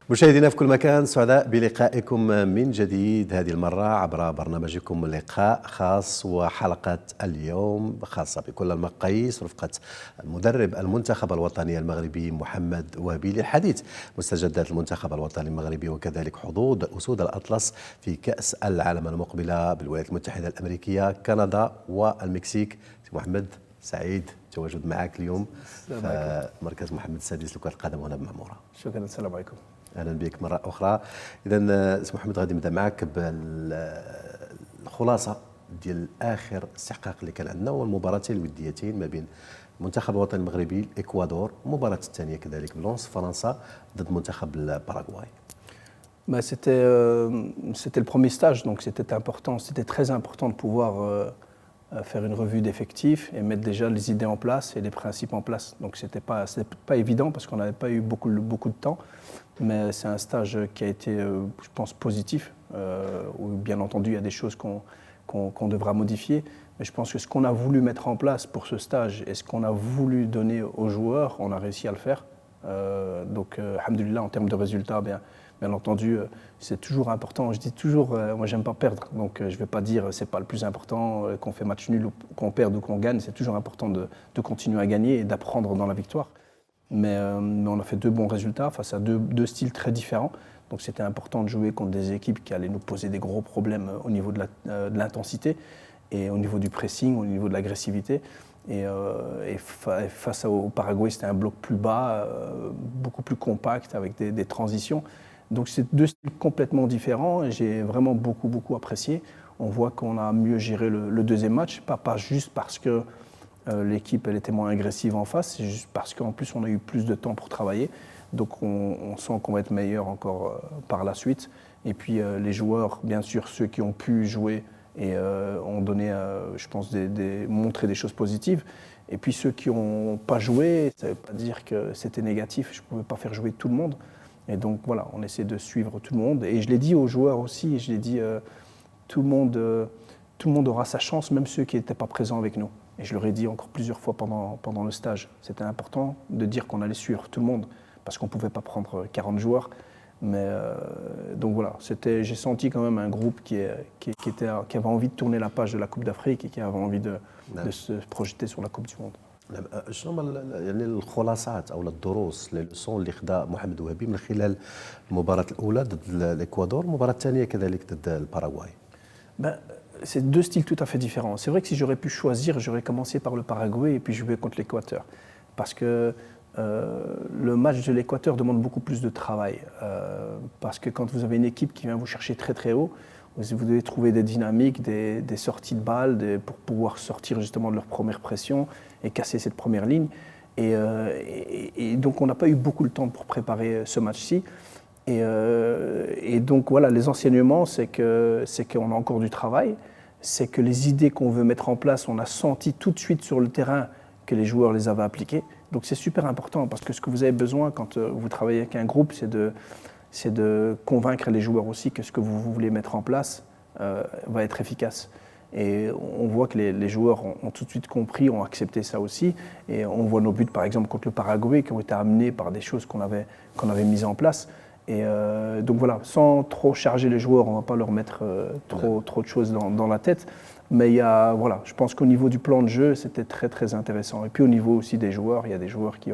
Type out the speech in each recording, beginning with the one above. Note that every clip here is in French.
مشاهدينا في كل مكان، سعداء بلقائكم من جديد، هذه المرة عبر برنامجكم لقاء خاص، وحلقة اليوم خاصة بكل المقاييس رفقة المدرب المنتخب الوطني المغربي محمد وهبي للحديث مستجدات المنتخب الوطني المغربي وكذلك حظوظ أسود الأطلس في كأس العالم المقبلة بالولايات المتحدة الأمريكية، كندا والمكسيك. محمد، سعيد التواجد معك اليوم في مركز محمد السادس لكرة القدم هنا بمعمورة. شكرا، السلام عليكم. اهلا بك مره اخرى. اذا سي محمد، غادي نبدا معك بالخلاصه ديال اخر استحقاق اللي كان عندنا، هو المباراتين الوديتين ما بين المنتخب الوطني المغربي الاكوادور، المباراه الثانيه كذلك بلونس فرنسا ضد منتخب الباراغواي. C'était le premier stage, donc c'était important, c'était très important de pouvoir faire une revue d'effectifs et mettre déjà les idées en place et les principes en place. Donc c'était pas évident parce qu'on n'avait pas eu beaucoup de temps, mais c'est un stage qui a été, je pense, positif, où bien entendu il y a des choses qu'on devra modifier, mais je pense que ce qu'on a voulu mettre en place pour ce stage et ce qu'on a voulu donner aux joueurs, on a réussi à le faire. Alhamdoulilah, en termes de résultats, bien entendu, c'est toujours important. Je dis toujours, moi j'aime pas perdre, donc je vais pas dire c'est pas le plus important, qu'on fait match nul ou qu'on perde ou qu'on gagne. C'est toujours important de continuer à gagner et d'apprendre dans la victoire. Mais on a fait deux bons résultats face à deux styles très différents. Donc c'était important de jouer contre des équipes qui allaient nous poser des gros problèmes au niveau de l'intensité et au niveau du pressing, au niveau de l'agressivité. Et face au Paraguay, c'était un bloc plus bas, beaucoup plus compact avec des transitions. Donc c'est deux styles complètement différents et j'ai vraiment beaucoup apprécié. On voit qu'on a mieux géré le deuxième match, pas juste parce que l'équipe elle était moins agressive en face, c'est juste parce qu'en plus on a eu plus de temps pour travailler. Donc on sent qu'on va être meilleur encore par la suite. Et puis les joueurs, bien sûr, ceux qui ont pu jouer et ont donné, je pense, montré des choses positives. Et puis ceux qui n'ont pas joué, ça ne veut pas dire que c'était négatif, je ne pouvais pas faire jouer tout le monde. Et donc voilà, on essaie de suivre tout le monde. Et je l'ai dit aux joueurs aussi, je l'ai dit, tout le monde aura sa chance, même ceux qui n'étaient pas présents avec nous. Et je leur ai dit encore plusieurs fois pendant le stage. C'était important de dire qu'on allait suivre tout le monde, parce qu'on ne pouvait pas prendre 40 joueurs. Mais donc voilà, j'ai senti quand même un groupe qui avait envie de tourner la page de la Coupe d'Afrique et qui avait envie de se projeter sur la Coupe du Monde. شنو هما يعني الخلاصات او الدروس لي لوسون اللي خدا محمد وهبي من خلال المباراه الاولى ضد الاكوادور، المباراه الثانيه كذلك ضد الباراغواي؟ C'est deux styles tout à fait différents. C'est vrai que si j'aurais pu choisir, j'aurais commencé par le Paraguay et puis joué contre l'Équateur. Parce que le match de l'Équateur demande beaucoup plus de travail. Parce que quand vous avez une équipe qui vient vous chercher très haut, vous devez trouver des dynamiques, des sorties de balles pour pouvoir sortir justement de leur première pression et casser cette première ligne. Et donc on n'a pas eu beaucoup de temps pour préparer ce match-ci. Et donc voilà, les enseignements, c'est qu'on a encore du travail, c'est que les idées qu'on veut mettre en place, on a senti tout de suite sur le terrain que les joueurs les avaient appliquées. Donc c'est super important parce que ce que vous avez besoin quand vous travaillez avec un groupe, c'est de convaincre les joueurs aussi que ce que vous voulez mettre en place va être efficace. Et on voit que les joueurs ont tout de suite compris, ont accepté ça aussi. Et on voit nos buts, par exemple, contre le Paraguay, qui ont été amenés par des choses qu'on avait mises en place. Et donc voilà, sans trop charger les joueurs, on ne va pas leur mettre trop de choses dans la tête. Mais voilà, je pense qu'au niveau du plan de jeu, c'était très intéressant. Et puis au niveau aussi des joueurs, il y a des joueurs qui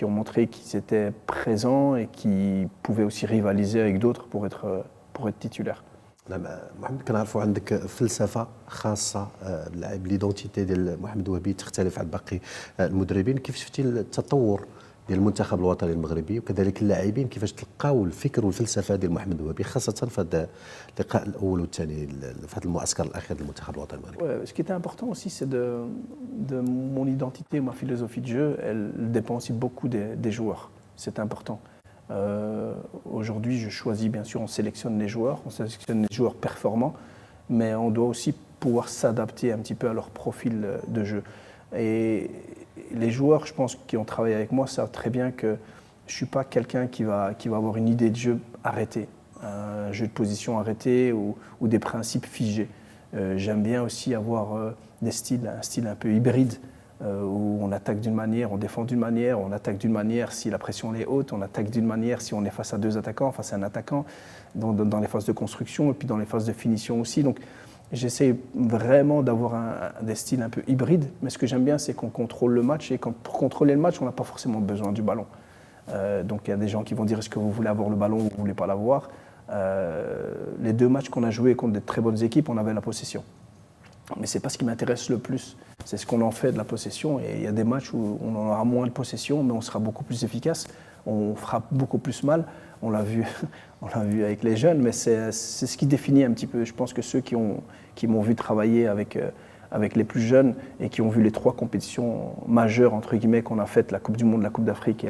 ont montré qu'ils étaient présents et qui pouvaient aussi rivaliser avec d'autres pour être titulaires. نعم محمد، كنعرفوا عندك فلسفه خاصه باللاعب، ليدونتيتي ديال محمد وهبي تختلف عن باقي المدربين. كيف شفتي التطور ديال المنتخب الوطني المغربي وكذلك اللاعبين كيفاش تلقاو الفكر والفلسفه ديال محمد وهبي، خاصه في هذا اللقاء الاول والثاني في هذا المعسكر الاخير للمنتخب الوطني المغربي؟ Ce qui était important aussi, c'est de mon identité, ma philosophie de jeu, elle dépend aussi beaucoup des joueurs. C'est important. Aujourd'hui, je choisis, bien sûr, on sélectionne les joueurs performants, mais on doit aussi pouvoir s'adapter un petit peu à leur profil de jeu. Et les joueurs, je pense, qui ont travaillé avec moi savent très bien que je ne suis pas quelqu'un qui va avoir une idée de jeu arrêtée, un jeu de position arrêté ou des principes figés. J'aime bien aussi avoir un style un peu hybride, où on attaque d'une manière, on défend d'une manière, on attaque d'une manière si la pression est haute, on attaque d'une manière si on est face à deux attaquants, face à un attaquant, dans les phases de construction et puis dans les phases de finition aussi. Donc j'essaie vraiment d'avoir des styles un peu hybrides, mais ce que j'aime bien, c'est qu'on contrôle le match, et pour contrôler le match, on n'a pas forcément besoin du ballon. Donc il y a des gens qui vont dire est-ce que vous voulez avoir le ballon ou vous ne voulez pas l'avoir. Les 2 matchs qu'on a joués contre de très bonnes équipes, on avait la possession. Mais ce n'est pas ce qui m'intéresse le plus, c'est ce qu'on en fait de la possession. Et il y a des matchs où on aura moins de possession, mais on sera beaucoup plus efficace, on frappe beaucoup plus mal. On l'a vu, avec les jeunes, mais c'est ce qui définit un petit peu. Je pense que ceux qui m'ont vu travailler avec les plus jeunes et qui ont vu les 3 compétitions majeures entre guillemets qu'on a faites, la Coupe du Monde, la Coupe d'Afrique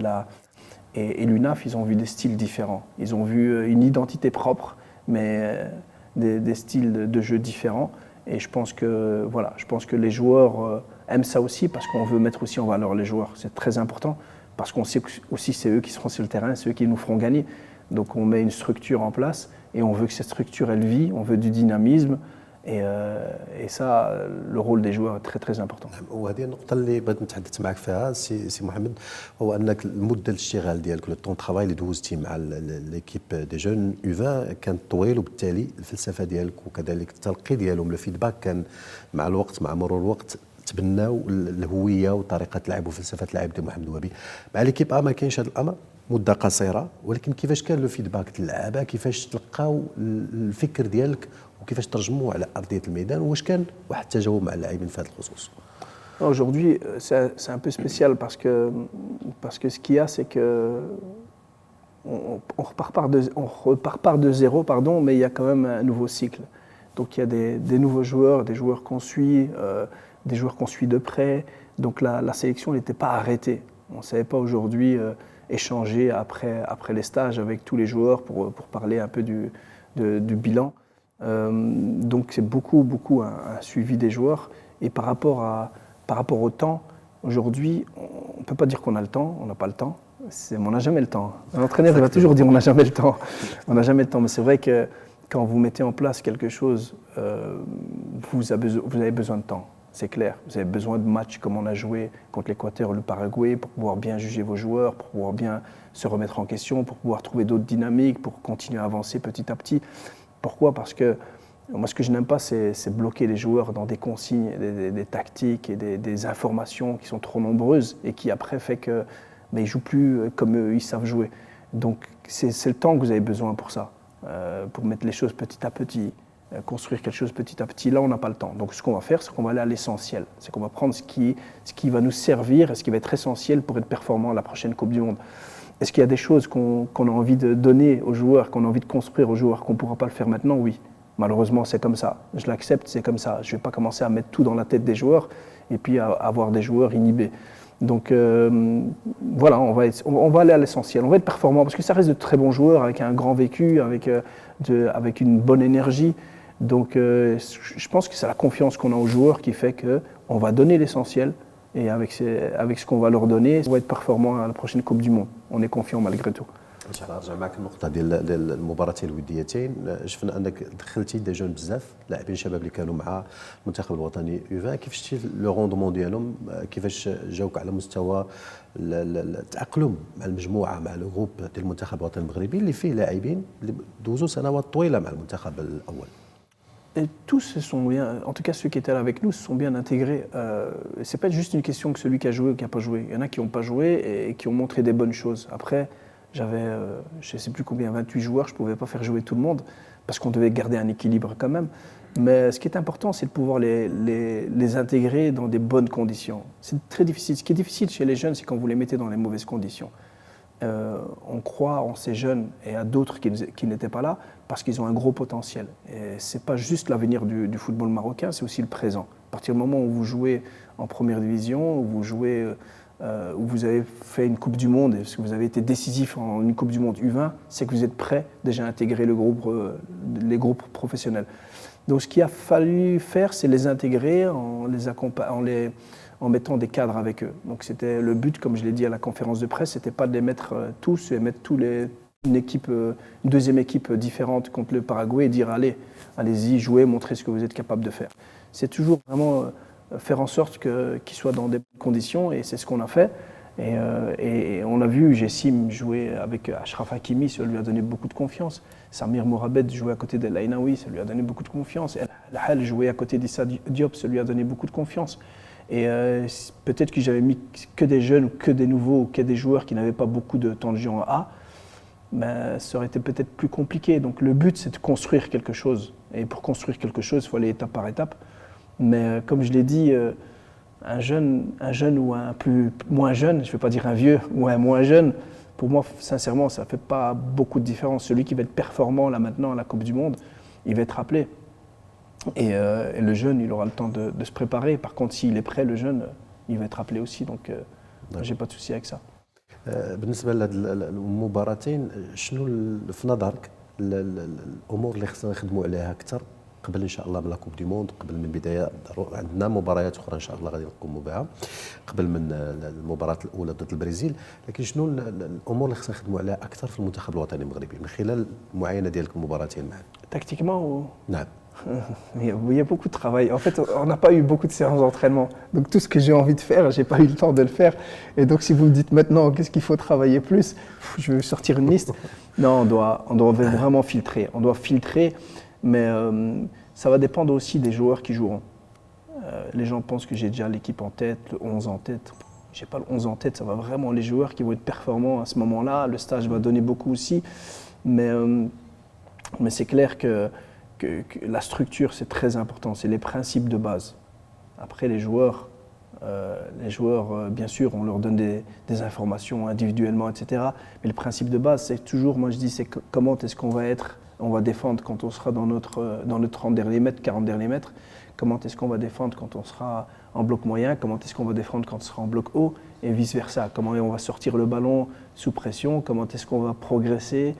et l'UNAF, ils ont vu des styles différents. Ils ont vu une identité propre, mais des styles de jeu différents. Et je pense que les joueurs aiment ça aussi, parce qu'on veut mettre aussi en valeur les joueurs. C'est très important, parce qu'on sait aussi c'est eux qui seront sur le terrain, c'est eux qui nous feront gagner. Donc on met une structure en place et on veut que cette structure elle vit, on veut du dynamisme. Et ça, le rôle des joueurs est très très important. وهذه النقطة اللي بغيت نتحدث معك فيها سي محمد، هو أنك المدة الاشتغال ديالك، لو طون ترافاي اللي دوزتي مع ليكيب دي جون U20 كان طويل، وبالتالي الفلسفة ديالك وكذلك التلقي ديالهم، لو فيدباك كان مع الوقت، مع مرور الوقت تبناو الهوية وطريقة لعب وفلسفة لعب ديال محمد الوهبي. مع ليكيب ما كاينش هذا الأمر، مدة قصيرة، ولكن كيفاش كان لو فيدباك ديال اللعابة، كيفاش تلقاو الفكر ديالك وكيفاش ترجموه على أرضية الميدان، واش كان واحد التجاوب مع اللاعبين في هذا الخصوص؟ Aujourd'hui, c'est un peu spécial parce que ce qu'il y a, c'est que on repart pas de zéro, pardon, mais il y a quand même un nouveau cycle. Donc il y a des nouveaux joueurs, des joueurs qu'on suit de près. Donc la sélection n'était pas arrêtée. On ne savait pas aujourd'hui échanger après les stages avec tous les joueurs pour parler un peu du bilan. Donc c'est beaucoup un suivi des joueurs. Et par rapport au temps, aujourd'hui, on ne peut pas dire qu'on a le temps, on n'a pas le temps. On n'a jamais le temps. L'entraîneur va toujours dire on n'a jamais le temps. On n'a jamais le temps, mais c'est vrai que quand vous mettez en place quelque chose, vous avez besoin de temps, c'est clair. Vous avez besoin de matchs comme on a joué contre l'Équateur, le Paraguay, pour pouvoir bien juger vos joueurs, pour pouvoir bien se remettre en question, pour pouvoir trouver d'autres dynamiques, pour continuer à avancer petit à petit. Pourquoi ? Parce que moi, ce que je n'aime pas, c'est bloquer les joueurs dans des consignes, des tactiques et des informations qui sont trop nombreuses et qui après fait que ils ne jouent plus comme eux, ils savent jouer. Donc c'est le temps que vous avez besoin pour ça, pour mettre les choses petit à petit, construire quelque chose petit à petit. Là, on n'a pas le temps. Donc ce qu'on va faire, c'est qu'on va aller à l'essentiel. C'est qu'on va prendre ce qui va nous servir et ce qui va être essentiel pour être performant à la prochaine Coupe du Monde. Est-ce qu'il y a des choses qu'on a envie de donner aux joueurs, qu'on a envie de construire aux joueurs, qu'on ne pourra pas le faire maintenant? Oui. Malheureusement, c'est comme ça. Je l'accepte, c'est comme ça. Je ne vais pas commencer à mettre tout dans la tête des joueurs et puis à avoir des joueurs inhibés. Donc voilà, on va aller à l'essentiel. On va être performant parce que ça reste de très bons joueurs avec un grand vécu, avec une bonne énergie. Donc je pense que c'est la confiance qu'on a aux joueurs qui fait qu'on va donner l'essentiel. Et avec ce qu'on va leur donner, on va être performant à la prochaine Coupe du Monde. On est confiant malgré tout. ان شاء الله نرجع معك النقطه ديال المباراتين الوديتين. شفنا انك دخلتي دي جون بزاف لاعبين شباب اللي كانوا مع المنتخب الوطني U20. كيف شفتي لو روندمون ديالهم؟ كيفاش جاوك على مستوى التاقلم مع المجموعه، مع الجروب ديال المنتخب الوطني المغربي اللي فيه لاعبين اللي دوزوا سنوات طويله مع المنتخب الاول؟ Et tous se sont bien, en tout cas ceux qui étaient là avec nous, se sont bien intégrés. Ce n'est pas juste une question que celui qui a joué ou qui n'a pas joué. Il y en a qui n'ont pas joué et qui ont montré des bonnes choses. Après, j'avais, je ne sais plus combien, 28 joueurs, je ne pouvais pas faire jouer tout le monde parce qu'on devait garder un équilibre quand même. Mais ce qui est important, c'est de pouvoir les intégrer dans des bonnes conditions. C'est très difficile. Ce qui est difficile chez les jeunes, c'est quand vous les mettez dans les mauvaises conditions. On croit en ces jeunes et à d'autres qui n'étaient pas là parce qu'ils ont un gros potentiel. Et ce n'est pas juste l'avenir du football marocain, c'est aussi le présent. À partir du moment où vous jouez en première division, où vous avez fait une Coupe du Monde et que vous avez été décisif en une Coupe du Monde U20, c'est que vous êtes prêt déjà à intégrer les groupes professionnels. Donc ce qu'il a fallu faire, c'est les intégrer en mettant des cadres avec eux. Donc c'était le but, comme je l'ai dit à la conférence de presse, c'était pas de les mettre tous et mettre une deuxième équipe différente contre le Paraguay et dire allez-y, jouez, montrez ce que vous êtes capable de faire. C'est toujours vraiment faire en sorte qu'ils soient dans des bonnes conditions, et c'est ce qu'on a fait. Et on a vu Jessim jouer avec Achraf Hakimi, ça lui a donné beaucoup de confiance. Samir Mourabed jouer à côté de Laïnaoui, ça lui a donné beaucoup de confiance. El Hal jouer à côté d'Issa Diop, ça lui a donné beaucoup de confiance. Et peut-être que j'avais mis que des jeunes, ou que des nouveaux, ou que des joueurs qui n'avaient pas beaucoup de temps de jeu en A, ben, ça aurait été peut-être plus compliqué. Donc le but, c'est de construire quelque chose. Et pour construire quelque chose, il faut aller étape par étape. Mais comme je l'ai dit, un jeune ou un moins jeune, je ne vais pas dire un vieux ou un moins jeune, pour moi, sincèrement, ça ne fait pas beaucoup de différence. Celui qui va être performant là maintenant à la Coupe du Monde, il va être rappelé. Et le jeune, il aura le temps de se préparer. Par contre, s'il est prêt, le jeune, il va être appelé aussi. Donc, j'ai pas de souci avec ça. بالنسبه لهاد المباراتين شنو في نظرك الامور اللي خصنا نخدموا عليها اكثر قبل ان شاء الله من لا كوب دي موند، قبل من بدايه عندنا مباريات اخرى ان شاء الله غادي نقوموا بها قبل من المباراه الاولى ضد البرازيل، لكن شنو الامور اللي خصنا نخدموا عليها اكثر في المنتخب الوطني المغربي من خلال المعاينه ديالك المباراتين معنا؟ Tactiquement, نعم. Il y a beaucoup de travail. En fait, on n'a pas eu beaucoup de séances d'entraînement. Donc tout ce que j'ai envie de faire, j'ai pas eu le temps de le faire. Et donc si vous me dites maintenant qu'est-ce qu'il faut travailler plus, je vais sortir une liste. Non, on doit vraiment filtrer. On doit filtrer, mais ça va dépendre aussi des joueurs qui joueront. Les gens pensent que j'ai déjà l'équipe en tête, le 11 en tête. J'ai pas le 11 en tête, ça va vraiment les joueurs qui vont être performants à ce moment-là. Le stage va donner beaucoup aussi. Mais c'est clair que la structure, c'est très important, c'est les principes de base. Après, les joueurs, bien sûr, on leur donne des informations individuellement, etc. Mais le principe de base, c'est toujours, moi je dis, c'est comment est-ce qu'on va être, on va défendre quand on sera dans le 30 derniers mètres, 40 derniers mètres. Comment est-ce qu'on va défendre quand on sera en bloc moyen, comment est-ce qu'on va défendre quand on sera en bloc haut, et vice-versa. Comment on va sortir le ballon sous pression, comment est-ce qu'on va progresser.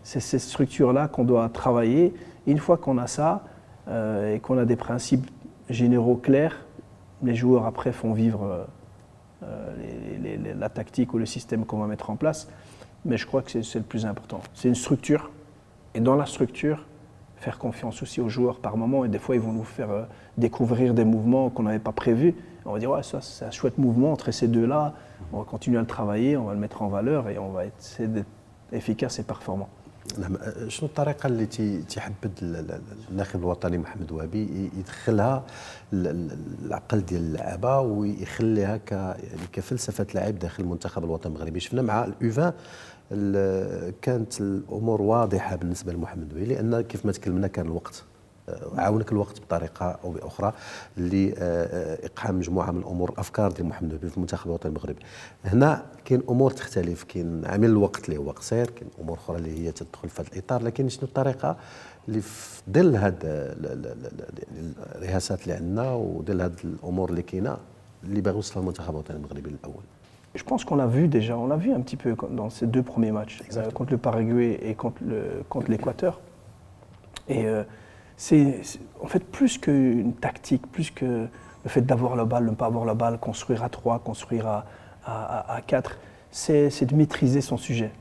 C'est ces structures-là qu'on doit travailler. Une fois qu'on a ça et qu'on a des principes généraux clairs, les joueurs après font vivre la tactique ou le système qu'on va mettre en place. Mais je crois que c'est le plus important. C'est une structure. Et dans la structure, faire confiance aussi aux joueurs par moment. Et des fois, ils vont nous faire découvrir des mouvements qu'on n'avait pas prévus. On va dire, ouais, ça, c'est un chouette mouvement entre ces deux-là. On va continuer à le travailler, on va le mettre en valeur et on va essayer d'être efficace et performant. نعم. شنو الطريقة اللي تيحبذ الناخب الوطني محمد وهبي يدخلها العقل ديال اللعابة ويخليها كفلسفة لعب داخل المنتخب الوطني المغربي؟ شفنا مع الأوفان كانت الأمور واضحة بالنسبة لمحمد وهبي، لأن كيف ما تكلمنا كان الوقت عاونك الوقت بطريقه او باخرى لاقحام مجموعه من الامور الافكار ديال محمد وهبي في المنتخب الوطني المغربي. هنا كاين امور تختلف، كاين عامل الوقت اللي هو قصير، كاين امور اخرى اللي هي تدخل في هذا الاطار، لكن شنو الطريقه اللي في ظل هاد الرهاسات اللي عندنا وظل هاد الامور اللي كاينه اللي باغي يوصل المنتخب الوطني المغربي الاول؟ Je pense qu'on l'a vu déjà, on l'a vu un petit peu dans ces deux premiers matchs, contre le Paraguay et contre l'Équateur. Et c'est en fait plus qu'une tactique, plus que le fait d'avoir la balle, de ne pas avoir la balle, construire à 3, construire à 4, c'est de maîtriser son sujet.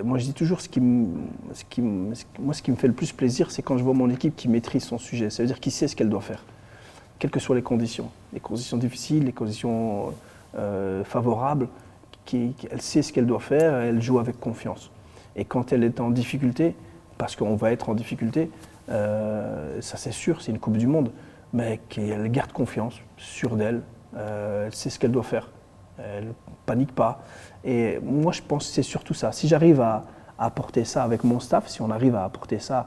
Moi je dis toujours ce qui me fait le plus plaisir, c'est quand je vois mon équipe qui maîtrise son sujet, ça veut dire qu'il sait ce qu'elle doit faire, quelles que soient les conditions difficiles, les conditions favorables, elle sait ce qu'elle doit faire, elle joue avec confiance. Et quand elle est en difficulté, parce qu'on va être en difficulté, ça c'est sûr, c'est une Coupe du Monde, mais qu'elle garde confiance, sûre d'elle, elle sait ce qu'elle doit faire, elle ne panique pas. Et moi je pense que c'est surtout ça. Si j'arrive à apporter ça avec mon staff, si on arrive à apporter ça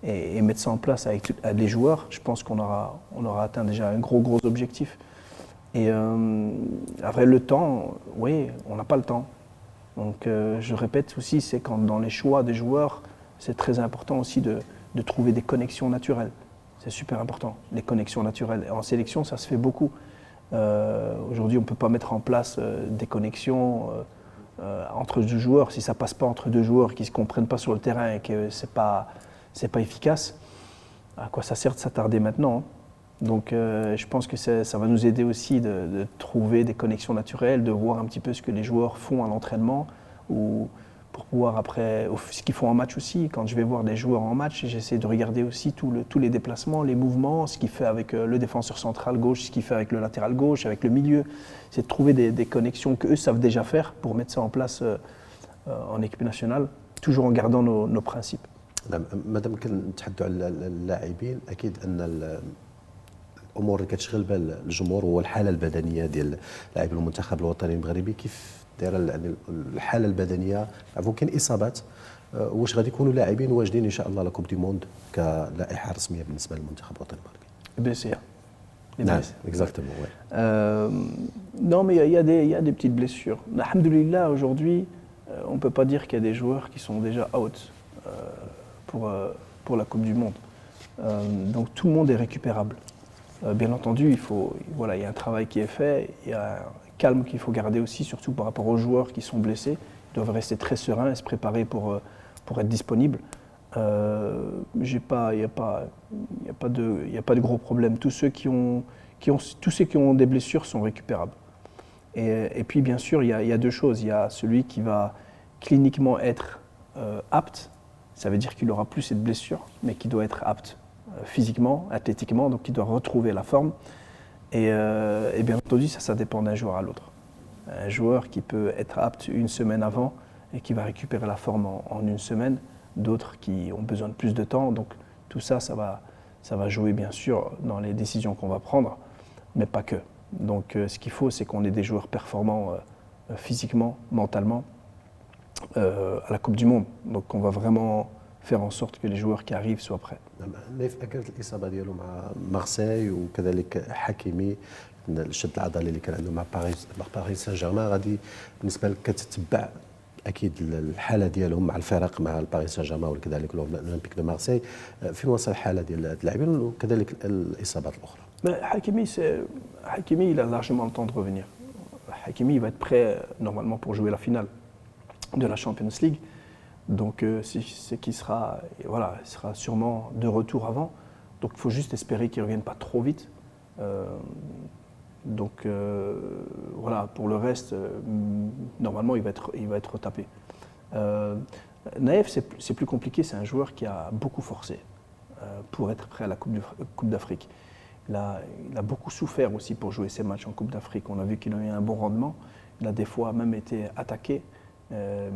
et mettre ça en place avec les joueurs, je pense qu'on aura atteint déjà un gros objectif. Et après le temps, oui, on n'a pas le temps. Donc je répète aussi, c'est quand dans les choix des joueurs, c'est très important aussi de trouver des connexions naturelles. C'est super important, les connexions naturelles. Et en sélection, ça se fait beaucoup. Aujourd'hui, on ne peut pas mettre en place des connexions entre deux joueurs. Si ça ne passe pas entre deux joueurs qui ne se comprennent pas sur le terrain et que ce n'est pas efficace, à quoi ça sert de s'attarder maintenant, hein? Donc je pense que ça va nous aider aussi de trouver des connexions naturelles, de voir un petit peu ce que les joueurs font à l'entraînement ou pour pouvoir après, ce qu'ils font en match aussi, quand je vais voir des joueurs en match, j'essaie de regarder aussi tous les déplacements, les mouvements, ce qu'il fait avec le défenseur central gauche, ce qu'il fait avec le latéral gauche, avec le milieu. C'est de trouver des connexions qu'eux savent déjà faire pour mettre ça en place en équipe nationale, toujours en gardant nos principes. مادام كنتحدثوا على اللاعبين اكيد ان الامور اللي كتشغل بال الجمهور هو الحاله البدنيه ديال لاعبي المنتخب الوطني المغربي. كيف دايره يعني الحاله البدنيه؟ عفوا كاين اصابات، واش غادي يكونوا لاعبين واجدين ان شاء الله لا كوب دي موند كلائحه رسميه بالنسبه للمنتخب الوطني المغربي؟ BCA. نعم exactement, ouais. Non, mais il y a des petites blessures. Alhamdoulilah, aujourd'hui, on ne peut pas dire qu'il y a des joueurs qui sont déjà out pour la Coupe du Monde. Donc tout le monde est récupérable. Bien entendu, il y a un travail qui est fait, il y a un calme qu'il faut garder aussi, surtout par rapport aux joueurs qui sont blessés. Ils doivent rester très sereins et se préparer pour être disponibles. Il n'y a pas de gros problèmes. Tous ceux qui ont des blessures sont récupérables. Et puis bien sûr, il y a deux choses. Il y a celui qui va cliniquement être apte, ça veut dire qu'il n'aura plus cette blessure, mais qui doit être apte physiquement, athlétiquement, donc qui doit retrouver la forme. Et bien entendu, ça dépend d'un joueur à l'autre. Un joueur qui peut être apte une semaine avant et qui va récupérer la forme en une semaine, d'autres qui ont besoin de plus de temps. Donc tout ça, ça va jouer bien sûr dans les décisions qu'on va prendre, mais pas que. Donc ce qu'il faut, c'est qu'on ait des joueurs performants physiquement, mentalement, à la Coupe du Monde. Donc on va vraiment faire en sorte que les joueurs qui arrivent soient prêts. نايف اكدت الاصابه ديالو مع مارسيل وكذلك حكيمي، الشد العضلي اللي كان عنده مع باريس سان جيرمان. غادي بالنسبه لك كتتبع اكيد الحاله ديالهم مع الفرق، مع باريس سان جيرمان وكذلك الاولمبيك دو مارسيل، فين وصل الحاله ديال اللاعبين وكذلك الاصابات الاخرى؟ Hakimi, il a largement le temps de revenir. Hakimi, il va être prêt normalement pour jouer la finale de la Champions League. Donc c'est qu'il sera, il sera sûrement de retour avant. Donc il faut juste espérer qu'il ne revienne pas trop vite. Pour le reste, normalement il va être retapé. Naïf, c'est plus compliqué, c'est un joueur qui a beaucoup forcé pour être prêt à la Coupe d'Afrique. Il a beaucoup souffert aussi pour jouer ces matchs en Coupe d'Afrique. On a vu qu'il a eu un bon rendement. Il a des fois même été attaqué,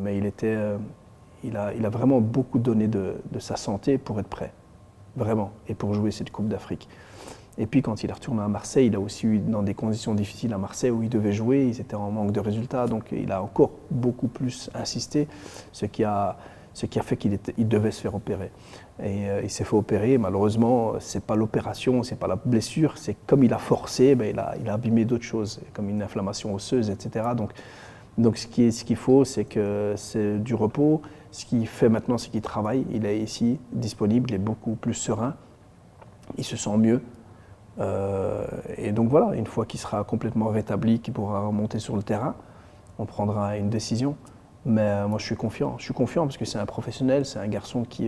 mais il a vraiment beaucoup donné de sa santé pour être prêt, vraiment, et pour jouer cette Coupe d'Afrique. Et puis quand il est retourné à Marseille, il a aussi eu dans des conditions difficiles à Marseille où il devait jouer, ils étaient en manque de résultats, donc il a encore beaucoup plus insisté, ce qui a fait qu'il devait se faire opérer. Et il s'est fait opérer, malheureusement, ce n'est pas l'opération, ce n'est pas la blessure, c'est comme il a forcé, il a abîmé d'autres choses, comme une inflammation osseuse, etc. Donc ce qu'il faut, c'est que c'est du repos. Ce qu'il fait maintenant, c'est qu'il travaille, il est ici, disponible, il est beaucoup plus serein, il se sent mieux. Et donc voilà, une fois qu'il sera complètement rétabli, qu'il pourra remonter sur le terrain, on prendra une décision. Mais moi je suis confiant parce que c'est un professionnel, c'est un garçon qui...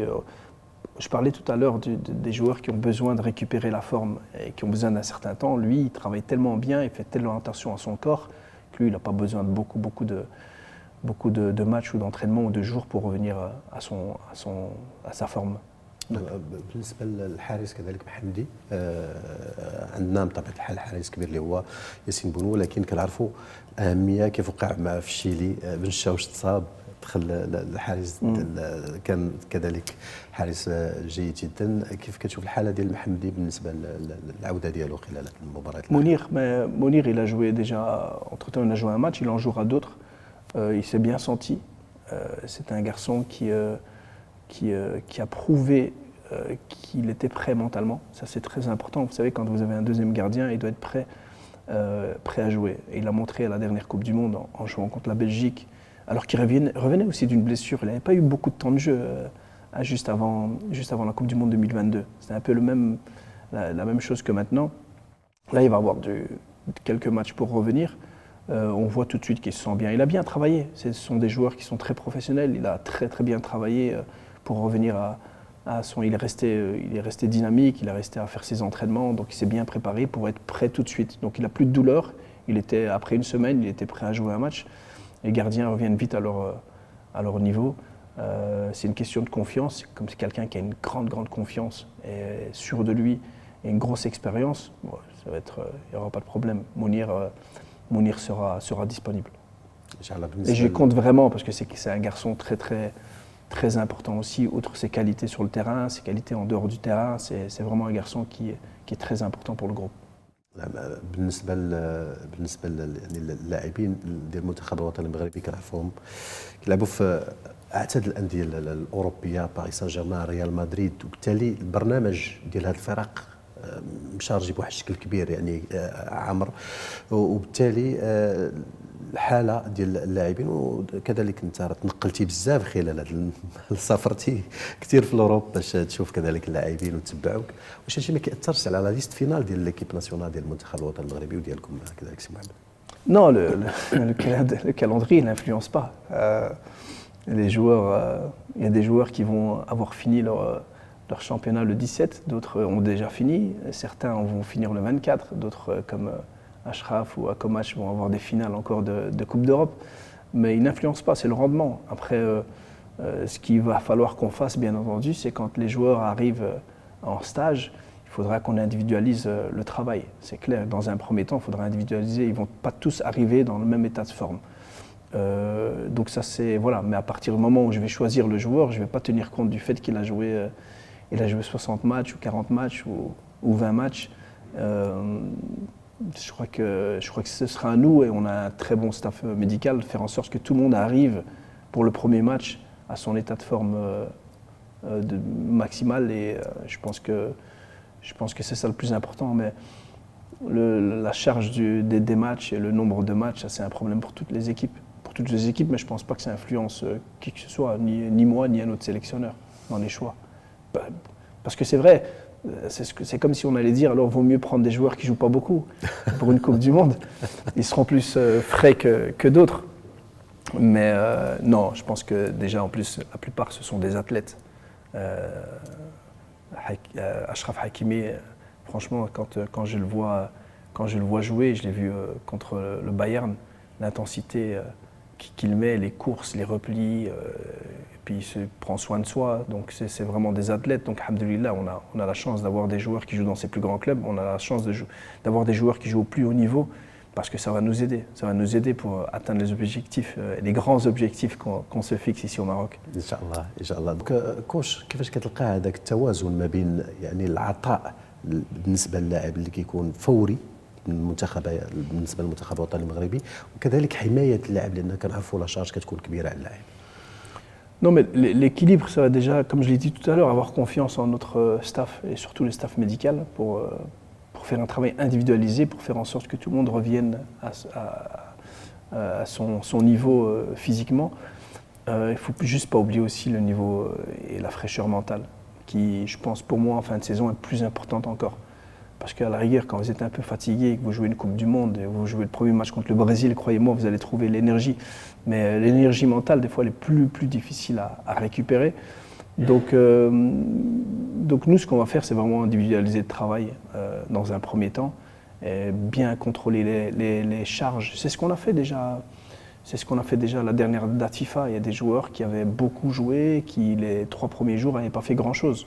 je parlais tout à l'heure des joueurs qui ont besoin de récupérer la forme et qui ont besoin d'un certain temps. Lui, il travaille tellement bien, il fait tellement attention à son corps que lui, il n'a pas besoin de beaucoup de matchs ou d'entraînements ou de jours pour revenir à sa forme. بالنسبه للحارس كذلك محمدي، عندنا بطبيعه الحال حارس كبير اللي هو ياسين بونو، ولكن كنعرفوا اهميه كيف وقع مع في الشيلي بن شاوش تصاب، دخل الحارس كان كذلك حارس جيد جدا. كيف كتشوف الحاله ديال محمدي بالنسبه للعوده ديالو خلال المباريات؟ Mounir, il a joué déjà, entre-temps il a joué un match, il en jouera d'autres. Il s'est bien senti. C'est un garçon qui a prouvé qu'il était prêt mentalement. Ça, c'est très important. Vous savez, quand vous avez un deuxième gardien, il doit être prêt à jouer. Et il a montré à la dernière Coupe du Monde en jouant contre la Belgique, alors qu'il revenait aussi d'une blessure. Il n'avait pas eu beaucoup de temps de jeu juste avant la Coupe du Monde 2022. C'était un peu la même chose que maintenant. Là, il va avoir quelques matchs pour revenir. On voit tout de suite qu'il se sent bien. Il a bien travaillé. Ce sont des joueurs qui sont très professionnels. Il a très très bien travaillé pour revenir à son... Il est resté dynamique, il est resté à faire ses entraînements, donc il s'est bien préparé pour être prêt tout de suite. Donc il n'a plus de douleur. Après une semaine, il était prêt à jouer un match. Les gardiens reviennent vite à leur niveau. C'est une question de confiance. Comme c'est quelqu'un qui a une grande confiance et sûr de lui et une grosse expérience, bon, il n'y aura pas de problème. Mounir sera disponible. Et je compte vraiment parce que c'est un garçon très important aussi, outre ses qualités sur le terrain, ses qualités en dehors du terrain. C'est vraiment un garçon qui est très important pour le groupe. بالنسبه يعني اللاعبين ديال المنتخب الوطني المغربي كنعرفوهم كيلعبوا في اعتاد الانديه الاوروبيه باريس سان جيرمان ريال مدريد وبالتالي البرنامج ديال هذه الفرق مشارجي بواحد الشكل كبير يعني عمر وبالتالي الحاله ديال اللاعبين وكذلك انت تنقلتي بزاف خلال هذا سافرتي كثير في الاوروب باش تشوف كذلك اللاعبين وتتبعوك واش هادشي ما كيأثرش على لا ليست فينال ديال ليكيب ناسيونال ديال المنتخب الوطني المغربي وديالكم كذلك سي محمد؟ Non, le calendrier n'influence pas. Les joueurs, il y a des joueurs qui vont avoir fini leur championnat le 17, d'autres ont déjà fini, certains vont finir le 24, d'autres comme Ashraf ou Akomash vont avoir des finales encore de Coupe d'Europe, mais ils n'influencent pas, c'est le rendement. Après, ce qu'il va falloir qu'on fasse, bien entendu, c'est quand les joueurs arrivent en stage, il faudra qu'on individualise le travail. C'est clair, dans un premier temps, il faudra individualiser, ils ne vont pas tous arriver dans le même état de forme. Donc ça c'est, voilà, mais à partir du moment où je vais choisir le joueur, je ne vais pas tenir compte du fait qu'il a joué 60 matchs ou 40 matchs ou 20 matchs. Je crois que ce sera à nous, et on a un très bon staff médical, de faire en sorte que tout le monde arrive pour le premier match à son état de forme maximal, et je pense que c'est ça le plus important. Mais la charge des matchs et le nombre de matchs, ça c'est un problème pour toutes les équipes. Mais je ne pense pas que ça influence qui que ce soit, ni moi, ni un autre sélectionneur dans les choix. Parce que c'est vrai, c'est comme si on allait dire alors vaut mieux prendre des joueurs qui ne jouent pas beaucoup pour une Coupe du Monde. Ils seront plus frais que d'autres. Mais non, je pense que déjà en plus la plupart ce sont des athlètes. Achraf Hakimi, franchement quand je le vois jouer, je l'ai vu contre le Bayern, l'intensité qu'il met, les courses, les replis, et puis il se prend soin de soi, donc c'est vraiment des athlètes. Donc alhamdoulilah, on a la chance d'avoir des joueurs qui jouent dans ces plus grands clubs, on a la chance d'avoir des joueurs qui jouent au plus haut niveau, parce que ça va nous aider pour atteindre les objectifs, les grands objectifs qu'on se fixe ici au Maroc. Inch'Allah. Donc كوش كيفاش كتلقى هذاك التوازن ما بين يعني العطاء بالنسبه للاعب اللي كيكون فوري بالنسبه للمنتخب الوطني المغربي وكذلك حمايه اللاعب لان كنعرفوا لا شارج كتكون كبيره على اللاعب. Non, mais l'équilibre, ça va déjà, comme je l'ai dit tout à l'heure, avoir confiance en notre staff et surtout le staff médical pour faire un travail individualisé, pour faire en sorte que tout le monde revienne à son niveau physiquement. Il ne faut juste pas oublier aussi le niveau et la fraîcheur mentale qui, je pense, pour moi, en fin de saison, est plus importante encore. Parce qu'à la rigueur, quand vous êtes un peu fatigué et que vous jouez une Coupe du Monde et vous jouez le premier match contre le Brésil, croyez-moi, vous allez trouver l'énergie. Mais l'énergie mentale, des fois, elle est plus difficile à récupérer. Donc nous, ce qu'on va faire, c'est vraiment individualiser le travail dans un premier temps, et bien contrôler les charges. C'est ce qu'on a fait déjà. C'est ce qu'on a fait déjà à la dernière date FIFA. Il y a des joueurs qui avaient beaucoup joué, qui les 3 premiers jours n'avaient pas fait grand-chose.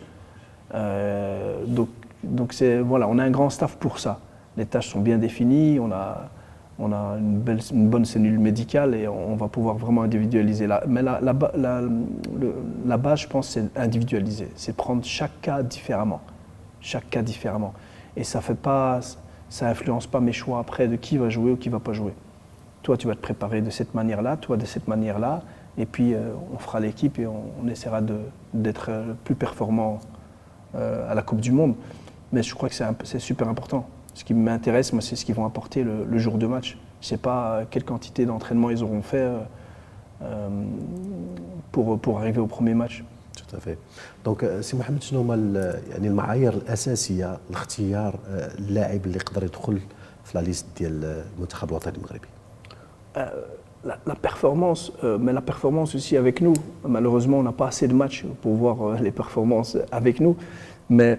Donc voilà, on a un grand staff pour ça. Les tâches sont bien définies, on a une bonne cellule médicale et on va pouvoir vraiment individualiser. Mais la base, je pense, c'est individualiser. C'est prendre chaque cas différemment. Et ça influence pas mes choix après de qui va jouer ou qui va pas jouer. Toi, tu vas te préparer de cette manière-là, toi de cette manière-là, et puis on fera l'équipe et on essaiera d'être plus performant à la Coupe du Monde. Mais je crois que c'est super important. Ce qui m'intéresse, moi, c'est ce qu'ils vont apporter le jour de match. Je ne sais pas quelle quantité d'entraînement ils auront fait pour arriver au premier match. Tout à fait. Donc, سي محمد شنو هما يعني المعايير الأساسية لاختيار اللاعب اللي يقدر يدخل في لا ليست ديال المنتخب الوطني المغربي؟ La performance, mais la performance aussi avec nous. Malheureusement, on n'a pas assez de matchs pour voir les performances avec nous. Mais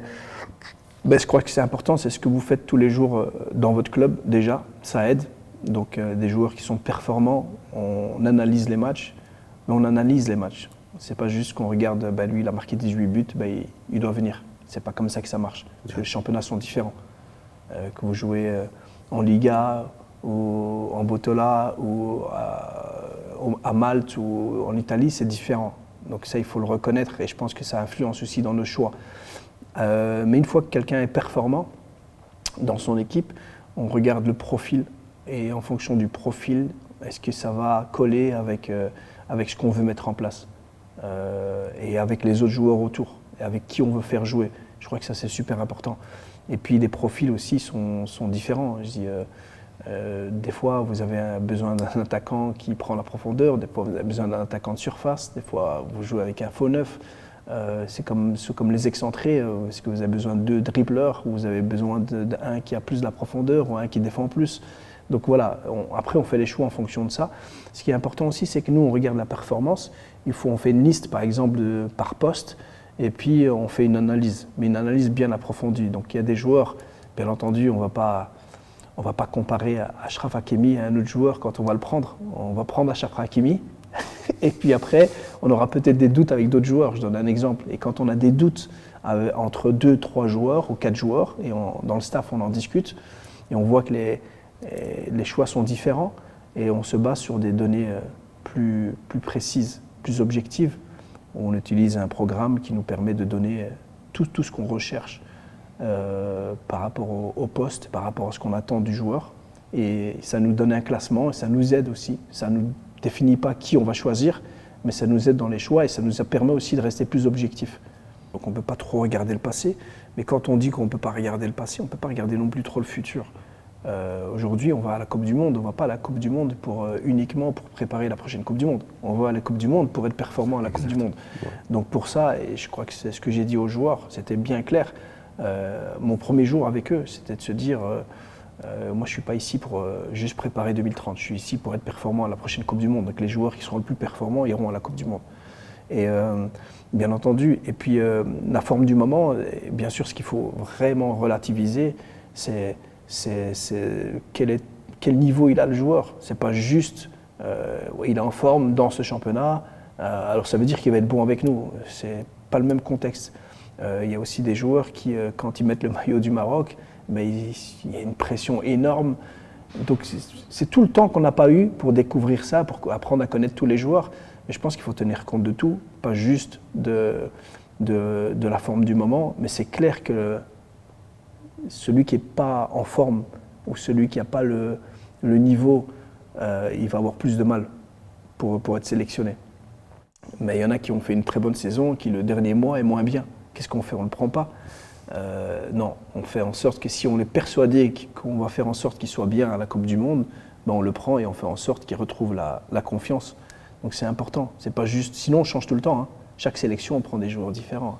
je crois que c'est important, c'est ce que vous faites tous les jours dans votre club déjà, ça aide. Donc des joueurs qui sont performants, on analyse les matchs, mais on analyse les matchs. C'est pas juste qu'on regarde, lui il a marqué 18 buts, il doit venir. C'est pas comme ça que ça marche, parce que les championnats sont différents. Que vous jouez en Liga, ou en Botola, ou à Malte, ou en Italie, c'est différent. Donc ça, il faut le reconnaître, et je pense que ça influence aussi dans nos choix. Mais une fois que quelqu'un est performant dans son équipe, on regarde le profil, et en fonction du profil, est-ce que ça va coller avec ce qu'on veut mettre en place, et avec les autres joueurs autour, et avec qui on veut faire jouer. Je crois que ça, c'est super important. Et puis les profils aussi sont différents. Je dis, des fois, vous avez besoin d'un attaquant qui prend la profondeur, des fois, vous avez besoin d'un attaquant de surface, des fois, vous jouez avec un faux neuf. C'est comme les excentrés. Est-ce que vous avez besoin de 2 dribbleurs, ou vous avez besoin d'un qui a plus de la profondeur, ou un qui défend plus? Donc voilà, après on fait les choix en fonction de ça. Ce qui est important aussi, c'est que nous, on regarde la performance. On fait une liste, par exemple, par poste, et puis on fait une analyse, mais une analyse bien approfondie. Donc il y a des joueurs, bien entendu, on ne va pas comparer Achraf Hakimi à un autre joueur quand on va le prendre. On va prendre Achraf Hakimi, et puis après, on aura peut-être des doutes avec d'autres joueurs. Je donne un exemple. Et quand on a des doutes entre 2, 3 joueurs ou 4 joueurs, et dans le staff, on en discute, et on voit que les choix sont différents, et on se base sur des données plus précises, plus objectives. On utilise un programme qui nous permet de donner tout ce qu'on recherche par rapport au poste, par rapport à ce qu'on attend du joueur. Et ça nous donne un classement, et ça nous aide aussi. Ça ne nous définit pas qui on va choisir, mais ça nous aide dans les choix, et ça nous permet aussi de rester plus objectif. Donc on ne peut pas trop regarder le passé, mais quand on dit qu'on ne peut pas regarder le passé, on ne peut pas regarder non plus trop le futur. Aujourd'hui, on va à la Coupe du Monde. On ne va pas à la Coupe du Monde uniquement pour préparer la prochaine Coupe du Monde. On va à la Coupe du Monde pour être performant à la Coupe du Monde. Donc pour ça, et je crois que c'est ce que j'ai dit aux joueurs, c'était bien clair. Mon premier jour avec eux, c'était de se dire, moi je ne suis pas ici pour juste préparer 2030. Je suis ici pour être performant à la prochaine Coupe du Monde. Donc les joueurs qui seront le plus performants iront à la Coupe du Monde. Et bien entendu, et puis la forme du moment, bien sûr, ce qu'il faut vraiment relativiser, c'est quel niveau il a le joueur. C'est pas juste il est en forme dans ce championnat, alors ça veut dire qu'il va être bon avec nous. C'est pas le même contexte. Il y a aussi des joueurs qui, quand ils mettent le maillot du Maroc, il y a une pression énorme. Donc c'est tout le temps qu'on n'a pas eu pour découvrir ça, pour apprendre à connaître tous les joueurs. Mais je pense qu'il faut tenir compte de tout, pas juste de la forme du moment, mais c'est clair que celui qui n'est pas en forme, ou celui qui n'a pas le niveau, il va avoir plus de mal pour être sélectionné. Mais il y en a qui ont fait une très bonne saison, qui le dernier mois est moins bien. Qu'est-ce qu'on fait? On ne le prend pas? Non, on fait en sorte que si on est persuadé qu'on va faire en sorte qu'il soit bien à la Coupe du Monde, on le prend et on fait en sorte qu'il retrouve la confiance. Donc c'est important, c'est pas juste, sinon on change tout le temps. Chaque sélection, on prend des joueurs différents.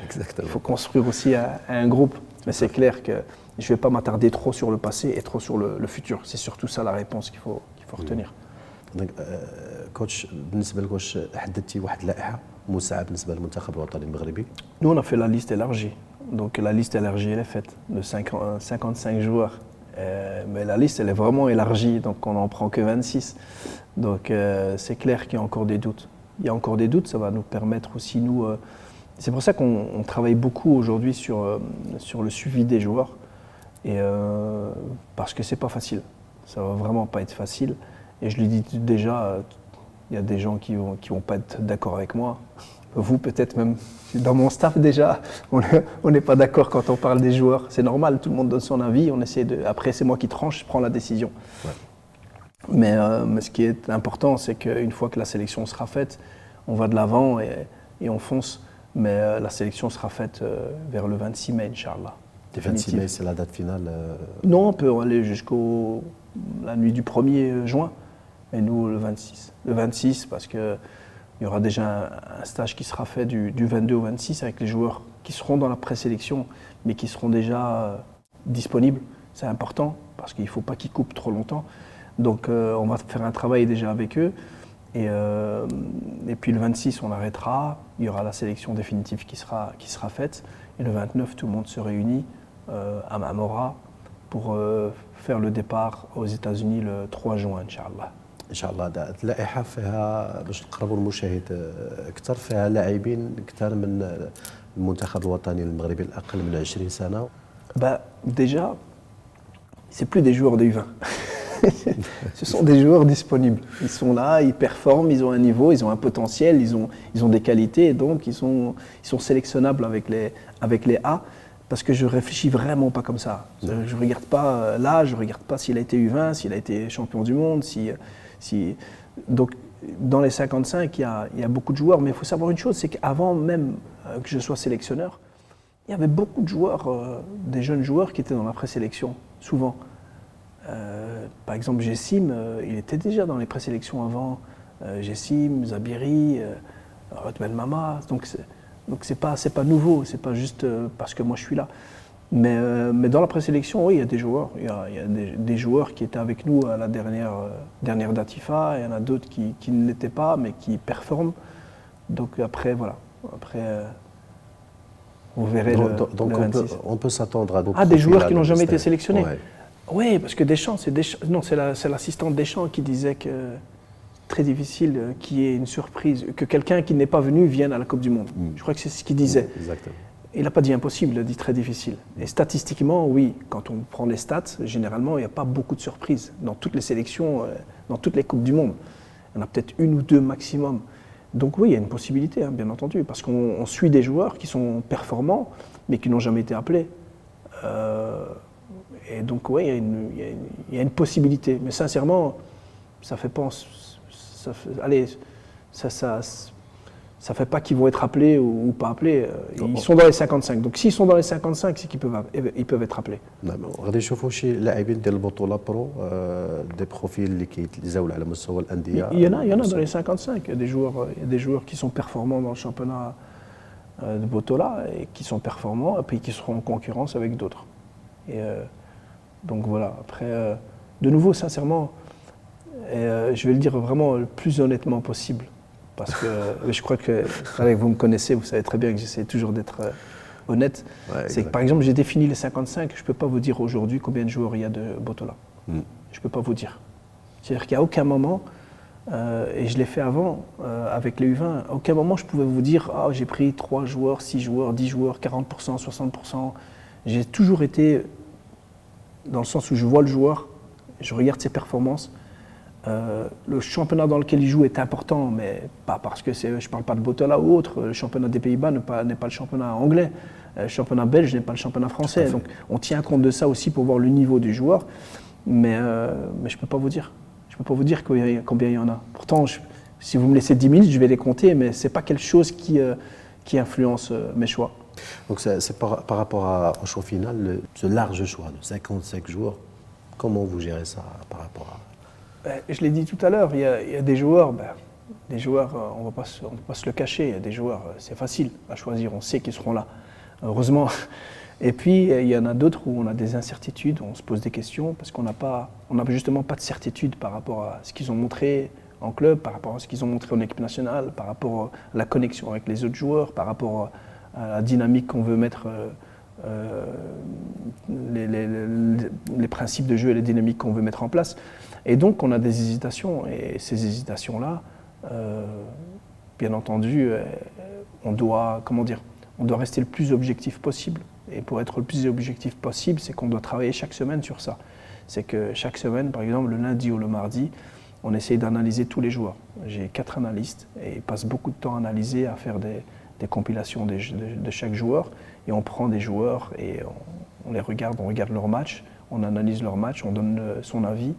Exactement. Il faut construire aussi un groupe. Mais c'est clair que je ne vais pas m'attarder trop sur le passé et trop sur le futur. C'est surtout ça la réponse qu'il faut retenir. Donc, coach, بالنسبة لك واش حددتي واحد اللائحة مساعة بالنسبة للمنتخب الوطني المغربي؟ Nous, on a fait la liste élargie. Donc la liste élargie, elle est faite de 55 joueurs. Mais la liste, elle est vraiment élargie, donc on n'en prend que 26. Donc c'est clair qu'il y a encore des doutes. Il y a encore des doutes, ça va nous permettre aussi, nous... c'est pour ça qu'on travaille beaucoup aujourd'hui sur le suivi des joueurs. Et parce que c'est pas facile. Ça va vraiment pas être facile. Et je lui dis déjà, il y a des gens qui vont pas être d'accord avec moi. Vous peut-être même, dans mon staff déjà, on n'est pas d'accord quand on parle des joueurs. C'est normal, tout le monde donne son avis. Après, c'est moi qui tranche, je prends la décision. Ouais. Mais ce qui est important, c'est qu'une fois que la sélection sera faite, on va de l'avant et on fonce. Mais la sélection sera faite vers le 26 mai, Inch'Allah. Le 26 mai, c'est la date finale Non, on peut aller jusqu'à la nuit du 1er juin. Et nous, le 26. Le 26, parce qu'il y aura déjà un stage qui sera fait du 22 au 26 avec les joueurs qui seront dans la présélection, mais qui seront déjà disponibles. C'est important, parce qu'il ne faut pas qu'ils coupent trop longtemps. Donc on va faire un travail déjà avec eux. Et puis le 26, on arrêtera. Il y aura la sélection définitive qui sera faite. Et le 29, tout le monde se réunit à Mamora pour faire le départ aux États-Unis le 3 juin, Inch'Allah. ان شاء الله اللائحه فيها باش نقربوا المشاهد اكثر، فيها لاعبين اكثر من المنتخب الوطني المغربي الاقل من 20 سنه. Bah, déjà, c'est plus des joueurs de U20. Ce sont des joueurs disponibles. Ils sont là, ils performent, ils ont un niveau, ils ont un potentiel, ils ont des qualités, et donc ils sont sélectionnables avec les A, parce que je réfléchis vraiment pas comme ça. Je regarde pas l'âge, je regarde pas s'il a été U20, s'il a été champion du monde, donc dans les 55, il y a beaucoup de joueurs, mais il faut savoir une chose, c'est qu'avant même que je sois sélectionneur, il y avait beaucoup de joueurs, des jeunes joueurs qui étaient dans la présélection, souvent. Par exemple, Jessim, il était déjà dans les présélections avant. Jessim, Zabiri, Rotman Mama. Donc c'est pas nouveau, c'est pas juste parce que moi je suis là. Mais dans la présélection, oui, il y a des joueurs. Il y a des joueurs qui étaient avec nous à la dernière Datifa. Il y en a d'autres qui ne l'étaient pas, mais qui performent. Donc après, voilà. Après, vous verrez donc on peut s'attendre à d'autres. Ah, des joueurs qui n'ont jamais été sélectionnés. Ouais. Oui, parce que Deschamps, c'est l'assistant Deschamps qui disait que très difficile qu'il y ait une surprise, que quelqu'un qui n'est pas venu vienne à la Coupe du Monde. Je crois que c'est ce qu'il disait. Exactement. Il n'a pas dit impossible, il a dit très difficile. Et statistiquement, oui, quand on prend les stats, généralement, il n'y a pas beaucoup de surprises. Dans toutes les sélections, dans toutes les Coupes du Monde, il y en a peut-être une ou deux maximum. Donc oui, il y a une possibilité, hein, bien entendu, parce qu'on suit des joueurs qui sont performants, mais qui n'ont jamais été appelés. Et donc oui, il y a une possibilité. Mais sincèrement, ça fait pas... Ça fait pas qu'ils vont être appelés ou pas appelés. Ils sont dans les 55. Donc s'ils sont dans les 55, c'est qu'ils peuvent être appelés. غادي نشوفوا شي لاعبين ديال البطوله برو دي بروفيل اللي كيتزاولوا على مستوى الانديه. Il y en a dans les 55. Il y a des joueurs qui sont performants dans le championnat de Botola et qui sont performants et puis qui seront en concurrence avec d'autres. Et donc voilà. Après, de nouveau, sincèrement, je vais le dire vraiment le plus honnêtement possible. Parce que je crois que vous me connaissez, vous savez très bien que j'essaie toujours d'être honnête. Ouais, c'est que par exemple, j'ai défini les 55, je ne peux pas vous dire aujourd'hui combien de joueurs il y a de Botola. Je ne peux pas vous dire. C'est-à-dire qu'à aucun moment, et je l'ai fait avant avec les U20, à aucun moment je pouvais vous dire « j'ai pris 3 joueurs, 6 joueurs, 10 joueurs, 40%, 60%. » J'ai toujours été dans le sens où je vois le joueur, je regarde ses performances. Le championnat dans lequel il joue est important, mais pas parce que je ne parle pas de Botola ou autre. Le championnat des Pays-Bas n'est pas le championnat anglais. Le championnat belge n'est pas le championnat français. Donc on tient compte de ça aussi pour voir le niveau du joueur. Mais je ne peux pas vous dire. Je ne peux pas vous dire combien il y en a. Pourtant, si vous me laissez 10 minutes, je vais les compter, mais ce n'est pas quelque chose qui influence mes choix. Donc c'est par rapport au choix final, ce large choix de 55 joueurs, comment vous gérez ça par rapport à... Je l'ai dit tout à l'heure, il y a des joueurs, on ne va pas se le cacher, il y a des joueurs, c'est facile à choisir, on sait qu'ils seront là, heureusement. Et puis, il y en a d'autres où on a des incertitudes, on se pose des questions, parce qu'on n'a justement pas de certitude par rapport à ce qu'ils ont montré en club, par rapport à ce qu'ils ont montré en équipe nationale, par rapport à la connexion avec les autres joueurs, par rapport à la dynamique qu'on veut mettre, les principes de jeu et les dynamiques qu'on veut mettre en place. Et donc on a des hésitations, et ces hésitations-là, bien entendu, on doit rester le plus objectif possible. Et pour être le plus objectif possible, c'est qu'on doit travailler chaque semaine sur ça. C'est que chaque semaine, par exemple le lundi ou le mardi, on essaye d'analyser tous les joueurs. J'ai 4 analystes et ils passent beaucoup de temps à analyser, à faire des compilations de chaque joueur. Et on prend des joueurs et on les regarde, on regarde leurs matchs, on analyse leurs matchs, on donne son avis.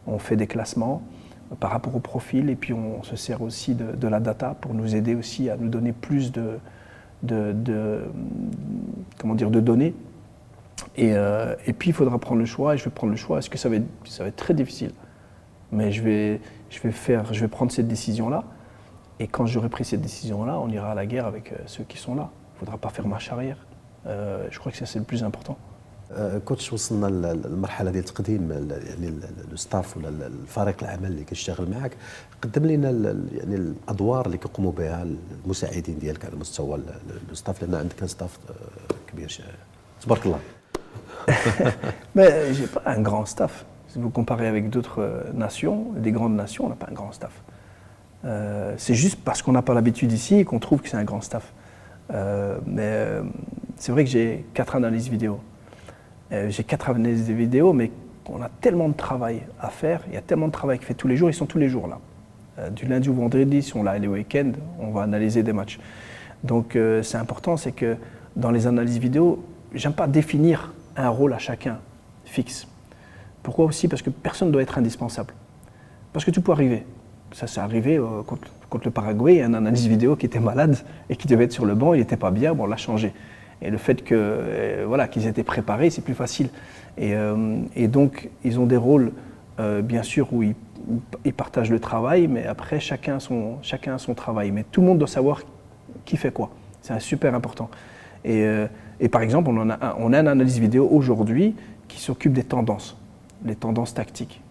On fait des classements par rapport au profil et puis on se sert aussi de la data pour nous aider aussi à nous donner plus de données. Et puis il faudra prendre le choix et je vais prendre le choix. Est-ce que ça va être très difficile? Mais je vais prendre cette décision-là et quand j'aurai pris cette décision-là, on ira à la guerre avec ceux qui sont là. Il ne faudra pas faire marche arrière. Je crois que ça c'est le plus important. كوتش وصلنا للمرحله ديال تقديم يعني الستاف ولا الفريق العمل اللي كيشتغل معك قدم لنا يعني الادوار اللي كيقوموا بها المساعدين ديالك على مستوى الستاف لان عندك ستاف كبير تبارك الله. Mais j'ai pas un grand staff. Si vous comparez avec d'autres nations, des grandes nations, on n'a pas un grand staff. C'est juste parce qu'on n'a pas l'habitude ici qu'on trouve que c'est un grand staff. Mais c'est vrai que j'ai 4 analyses vidéo. J'ai 4 analyses vidéo, mais on a tellement de travail à faire, il y a tellement de travail qui fait tous les jours, ils sont tous les jours là. Du lundi au vendredi, si on l'a les week-ends, on va analyser des matchs. Donc c'est important, c'est que dans les analyses vidéo, j'aime pas définir un rôle à chacun fixe. Pourquoi aussi? Parce que personne ne doit être indispensable. Parce que tout peut arriver. Ça s'est arrivé contre le Paraguay, il y a un analyse vidéo qui était malade et qui devait être sur le banc, il n'était pas bien, bon, on l'a changé. Et le fait que, voilà, qu'ils étaient préparés, c'est plus facile. Et donc, ils ont des rôles, bien sûr, où ils partagent le travail, mais après, chacun a son travail. Mais tout le monde doit savoir qui fait quoi. C'est super important. Et par exemple, on a une analyse vidéo aujourd'hui qui s'occupe des tendances, les tendances tactiques.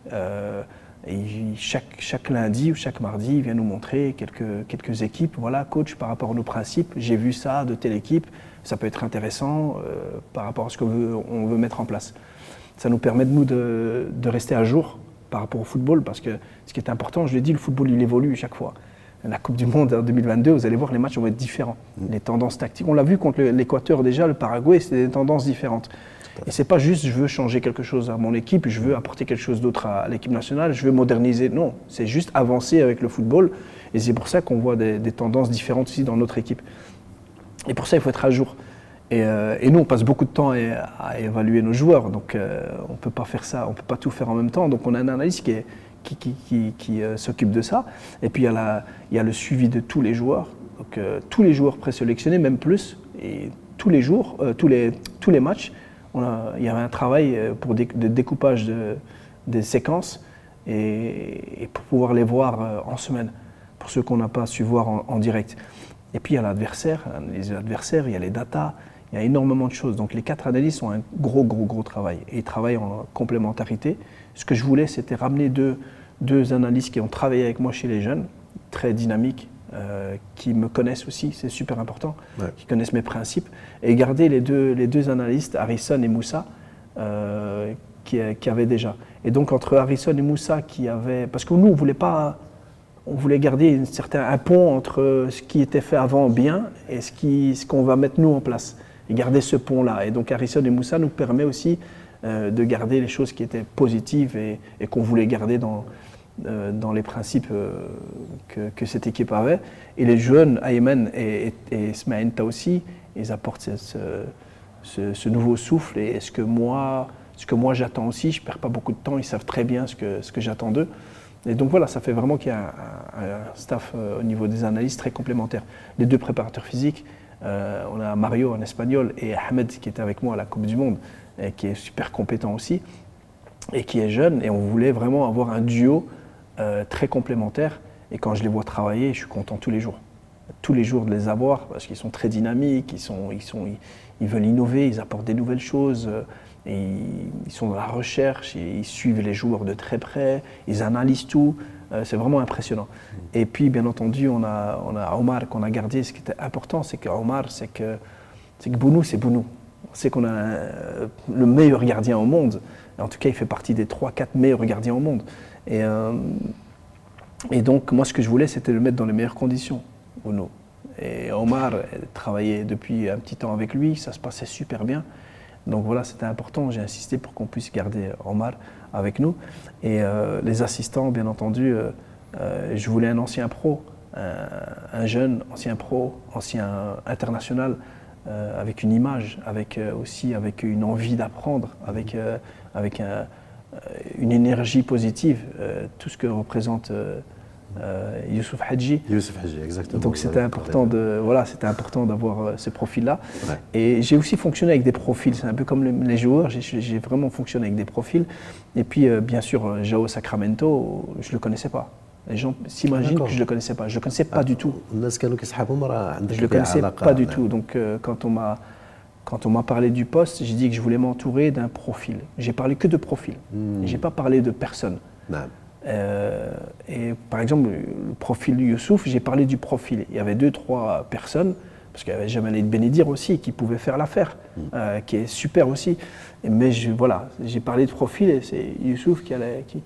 Et chaque lundi ou chaque mardi, il vient nous montrer quelques équipes. Voilà, coach, par rapport à nos principes, j'ai vu ça de telle équipe. Ça peut être intéressant par rapport à ce qu'on veut mettre en place. Ça nous permet de rester à jour par rapport au football, parce que ce qui est important, je l'ai dit, le football, il évolue chaque fois. La Coupe du Monde en 2022, vous allez voir, les matchs vont être différents. Les tendances tactiques, on l'a vu contre l'Équateur déjà, le Paraguay, c'était des tendances différentes. Et c'est pas juste je veux changer quelque chose à mon équipe, je veux apporter quelque chose d'autre à l'équipe nationale, je veux moderniser. Non, c'est juste avancer avec le football. Et c'est pour ça qu'on voit des tendances différentes aussi dans notre équipe. Et pour ça, il faut être à jour. Et nous, on passe beaucoup de temps à évaluer nos joueurs. Donc, on ne peut pas faire ça, on ne peut pas tout faire en même temps. Donc, on a un analyste qui s'occupe de ça. Et puis, il y a le suivi de tous les joueurs. Donc, tous les joueurs présélectionnés, même plus. Et tous les jours, tous les matchs, il y avait un travail de découpage des séquences et pour pouvoir les voir en semaine, pour ceux qu'on n'a pas su voir en direct. Et puis il y a l'adversaire, il y a les datas, il y a énormément de choses. Donc les 4 analystes ont un gros travail et ils travaillent en complémentarité. Ce que je voulais, c'était ramener deux analystes qui ont travaillé avec moi chez les jeunes, très dynamiques, qui me connaissent aussi, c'est super important, qui connaissent mes principes, et garder les deux analystes, Harrison et Moussa, qui avaient déjà. Et donc entre Harrison et Moussa, parce que nous, on voulait garder un pont entre ce qui était fait avant bien et ce qu'on va mettre nous en place, et garder ce pont-là. Et donc Harrison et Moussa nous permet aussi de garder les choses qui étaient positives et qu'on voulait garder dans les principes que cette équipe avait. Et les jeunes, Ayman et Ismaël Taoussi, ils apportent ce nouveau souffle et ce que moi j'attends aussi. Je ne perds pas beaucoup de temps, ils savent très bien ce que j'attends d'eux. Et donc voilà, ça fait vraiment qu'il y a un staff au niveau des analystes très complémentaire. Les 2 préparateurs physiques, on a Mario en espagnol et Ahmed qui était avec moi à la Coupe du Monde, et qui est super compétent aussi et qui est jeune. Et on voulait vraiment avoir un duo très complémentaires, et quand je les vois travailler, je suis content tous les jours de les avoir, parce qu'ils sont très dynamiques, ils veulent innover, ils apportent des nouvelles choses, et ils sont dans la recherche, ils suivent les joueurs de très près, ils analysent tout, c'est vraiment impressionnant. Et puis bien entendu, on a Omar qu'on a gardé. Ce qui était important, c'est que Omar, c'est que Bounou, c'est Bounou. On sait qu'on a le meilleur gardien au monde, en tout cas il fait partie des 3-4 meilleurs gardiens au monde. Et donc, moi, ce que je voulais, c'était le mettre dans les meilleures conditions, Bounou. Et Omar travaillait depuis un petit temps avec lui, ça se passait super bien. Donc voilà, c'était important, j'ai insisté pour qu'on puisse garder Omar avec nous. Et les assistants, bien entendu, je voulais un ancien pro, un jeune ancien pro, ancien international, avec une image, avec une envie d'apprendre, avec une énergie positive, tout ce que représente Youssouf Hadji. Youssouf Hadji, exactement. Donc c'était important d'avoir ce profil-là. Ouais. Et j'ai aussi fonctionné avec des profils, c'est un peu comme les joueurs, j'ai vraiment fonctionné avec des profils. Et puis bien sûr, João Sacramento, je ne le connaissais pas. Les gens s'imaginent que je ne le connaissais pas. Je ne le connaissais pas du tout. Je ne le connaissais pas du tout. Donc quand on m'a parlé du poste, j'ai dit que je voulais m'entourer d'un profil. J'ai parlé que de profil. Je n'ai pas parlé de personne. Et par exemple, le profil de Youssouf, j'ai parlé du profil. Il y avait 2-3 personnes parce qu'il y avait Jamal Benedir aussi qui pouvait faire l'affaire, qui est super aussi. Mais voilà, j'ai parlé de profil et c'est Youssouf qui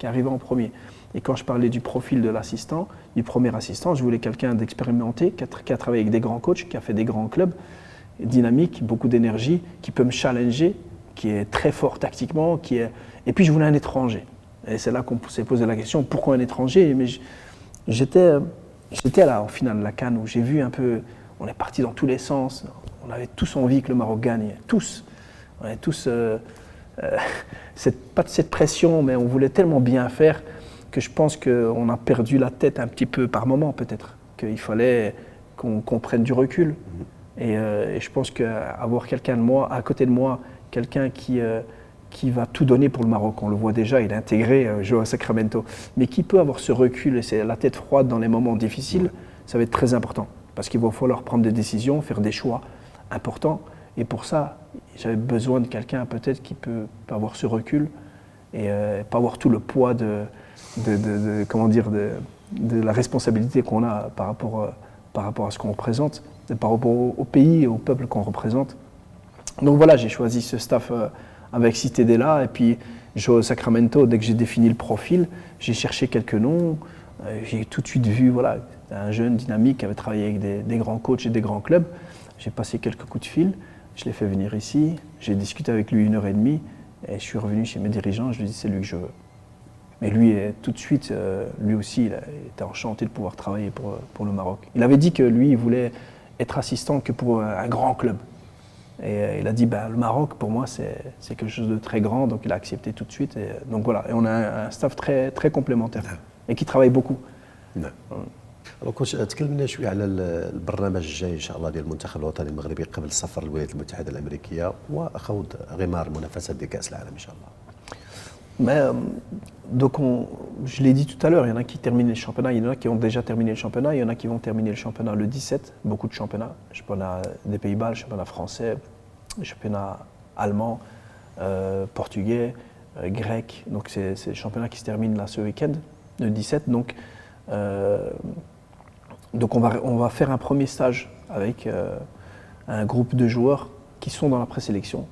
arrivait en premier. Et quand je parlais du profil de l'assistant, du premier assistant, je voulais quelqu'un d'expérimenté, qui a travaillé avec des grands coachs, qui a fait des grands clubs, dynamique, beaucoup d'énergie, qui peut me challenger, qui est très fort tactiquement, et puis je voulais un étranger. Et c'est là qu'on s'est posé la question, pourquoi un étranger? Mais j'étais là en finale de la CAN où j'ai vu un peu, on est parti dans tous les sens, on avait tous envie que le Maroc gagne, tous. On avait tous, pas de cette pression, mais on voulait tellement bien faire que je pense qu'on a perdu la tête un petit peu par moment peut-être, qu'il fallait qu'on prenne du recul. Et je pense qu'avoir quelqu'un à côté de moi, quelqu'un qui va tout donner pour le Maroc, on le voit déjà, il est intégré, Joao Sacramento, mais qui peut avoir ce recul et c'est la tête froide dans les moments difficiles, ça va être très important. Parce qu'il va falloir prendre des décisions, faire des choix importants. Et pour ça, j'avais besoin de quelqu'un peut-être qui peut avoir ce recul et pas avoir tout le poids de la responsabilité qu'on a par rapport à ce qu'on représente, par rapport au pays et au peuple qu'on représente. Donc voilà, j'ai choisi ce staff avec Cité Della et puis Joao Sacramento. Dès que j'ai défini le profil, j'ai cherché quelques noms. J'ai tout de suite vu un jeune dynamique qui avait travaillé avec des grands coachs et des grands clubs. J'ai passé quelques coups de fil, je l'ai fait venir ici, j'ai discuté avec lui 1h30 et je suis revenu chez mes dirigeants, je lui ai dit c'est lui que je veux. Mais lui, tout de suite, lui aussi, il était enchanté de pouvoir travailler pour le Maroc. Il avait dit que lui, il voulait être assistant que pour un grand club. Et il a dit, le Maroc, pour moi, c'est quelque chose de très grand, donc il a accepté tout de suite. Et, donc voilà, et on a un staff très, très complémentaire et qui travaille beaucoup. كنت تكلمنا شوي على البرنامج الجاي ان شاء الله ديال المنتخب الوطني المغربي قبل السفر للولايات المتحده الامريكيه وخوض غمار منافسات دي كاس العالم ان شاء الله. Mais, donc je l'ai dit tout à l'heure, il y en a qui terminent les championnats, il y en a qui ont déjà terminé le championnat, il y en a qui vont terminer le championnat le 17, beaucoup de championnats, le championnat des Pays-Bas, le championnat français, le championnat allemand, portugais, grec, donc c'est le championnat qui se termine là ce week-end, le 17. Donc on va faire un premier stage avec un groupe de joueurs qui sont dans la présélection.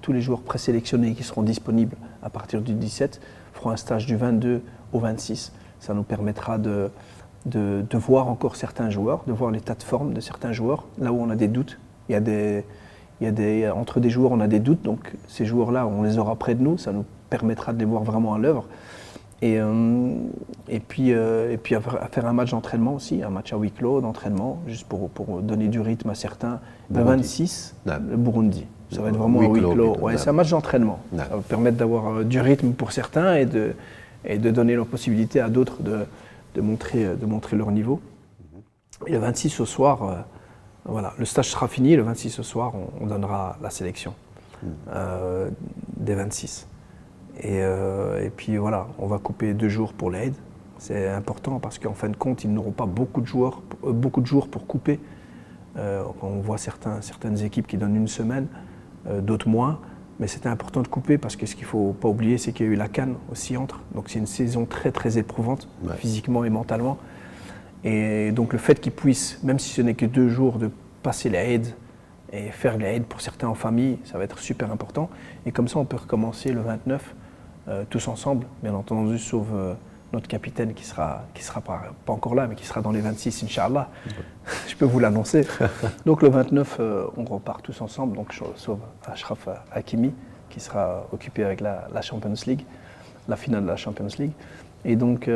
Tous les joueurs présélectionnés qui seront disponibles à partir du 17 feront un stage du 22 au 26. Ça nous permettra de voir encore certains joueurs, de voir l'état de forme de certains joueurs, là où on a des doutes. Entre des joueurs, on a des doutes, donc ces joueurs-là, on les aura près de nous, ça nous permettra de les voir vraiment à l'œuvre. Et puis à faire un match d'entraînement aussi, un match à huis clos d'entraînement, juste pour donner du rythme à certains. Le 26, le Burundi. Ça va être vraiment un huis clos. Ouais, c'est un match d'entraînement. Ça va permettre d'avoir du rythme pour certains et de donner la possibilité à d'autres de montrer leur niveau. Et le 26 au soir, voilà, le stage sera fini. Le 26 au soir, on donnera la sélection des 26. Et puis voilà, on va couper 2 jours pour l'aide. C'est important parce qu'en fin de compte, ils n'auront pas beaucoup de jours pour couper. On voit certaines équipes qui donnent 1 semaine, d'autres moins. Mais c'était important de couper parce que ce qu'il ne faut pas oublier, c'est qu'il y a eu la CAN aussi entre. Donc c'est une saison très très éprouvante, physiquement et mentalement. Et donc le fait qu'ils puissent, même si ce n'est que 2 jours, de passer l'aide et faire l'aide pour certains en famille, ça va être super important. Et comme ça, on peut recommencer le 29 tous ensemble, bien entendu, sauf notre capitaine qui sera pas encore là, mais qui sera dans les 26, Inch'Allah. Je peux vous l'annoncer. Donc le 29, on repart tous ensemble, donc, sauf Achraf Hakimi, qui sera occupé avec la Champions League, la finale de la Champions League. Et donc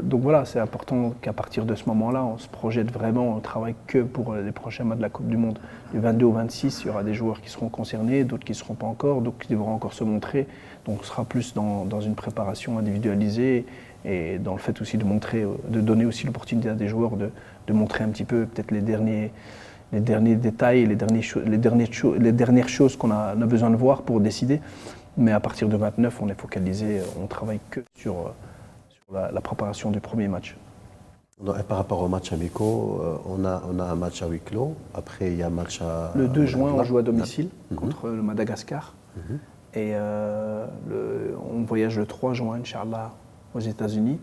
voilà, c'est important qu'à partir de ce moment-là, on se projette vraiment, on ne travaille que pour les prochains matchs de la Coupe du Monde. Du 22 au 26, il y aura des joueurs qui seront concernés, d'autres qui ne seront pas encore, d'autres qui devront encore se montrer. Donc on sera plus dans une préparation individualisée et dans le fait aussi de donner aussi l'opportunité à des joueurs de montrer un petit peu peut-être les derniers détails, les dernières choses qu'on a besoin de voir pour décider. Mais à partir de 29, on est focalisé, on ne travaille que sur la préparation du premier match. Et par rapport aux matchs amicaux, on a un match à huis clos. Après, il y a un match à... Le 2 juin, on joue à domicile contre le Madagascar. Et on voyage le 3 juin, Inch'Allah, aux États-Unis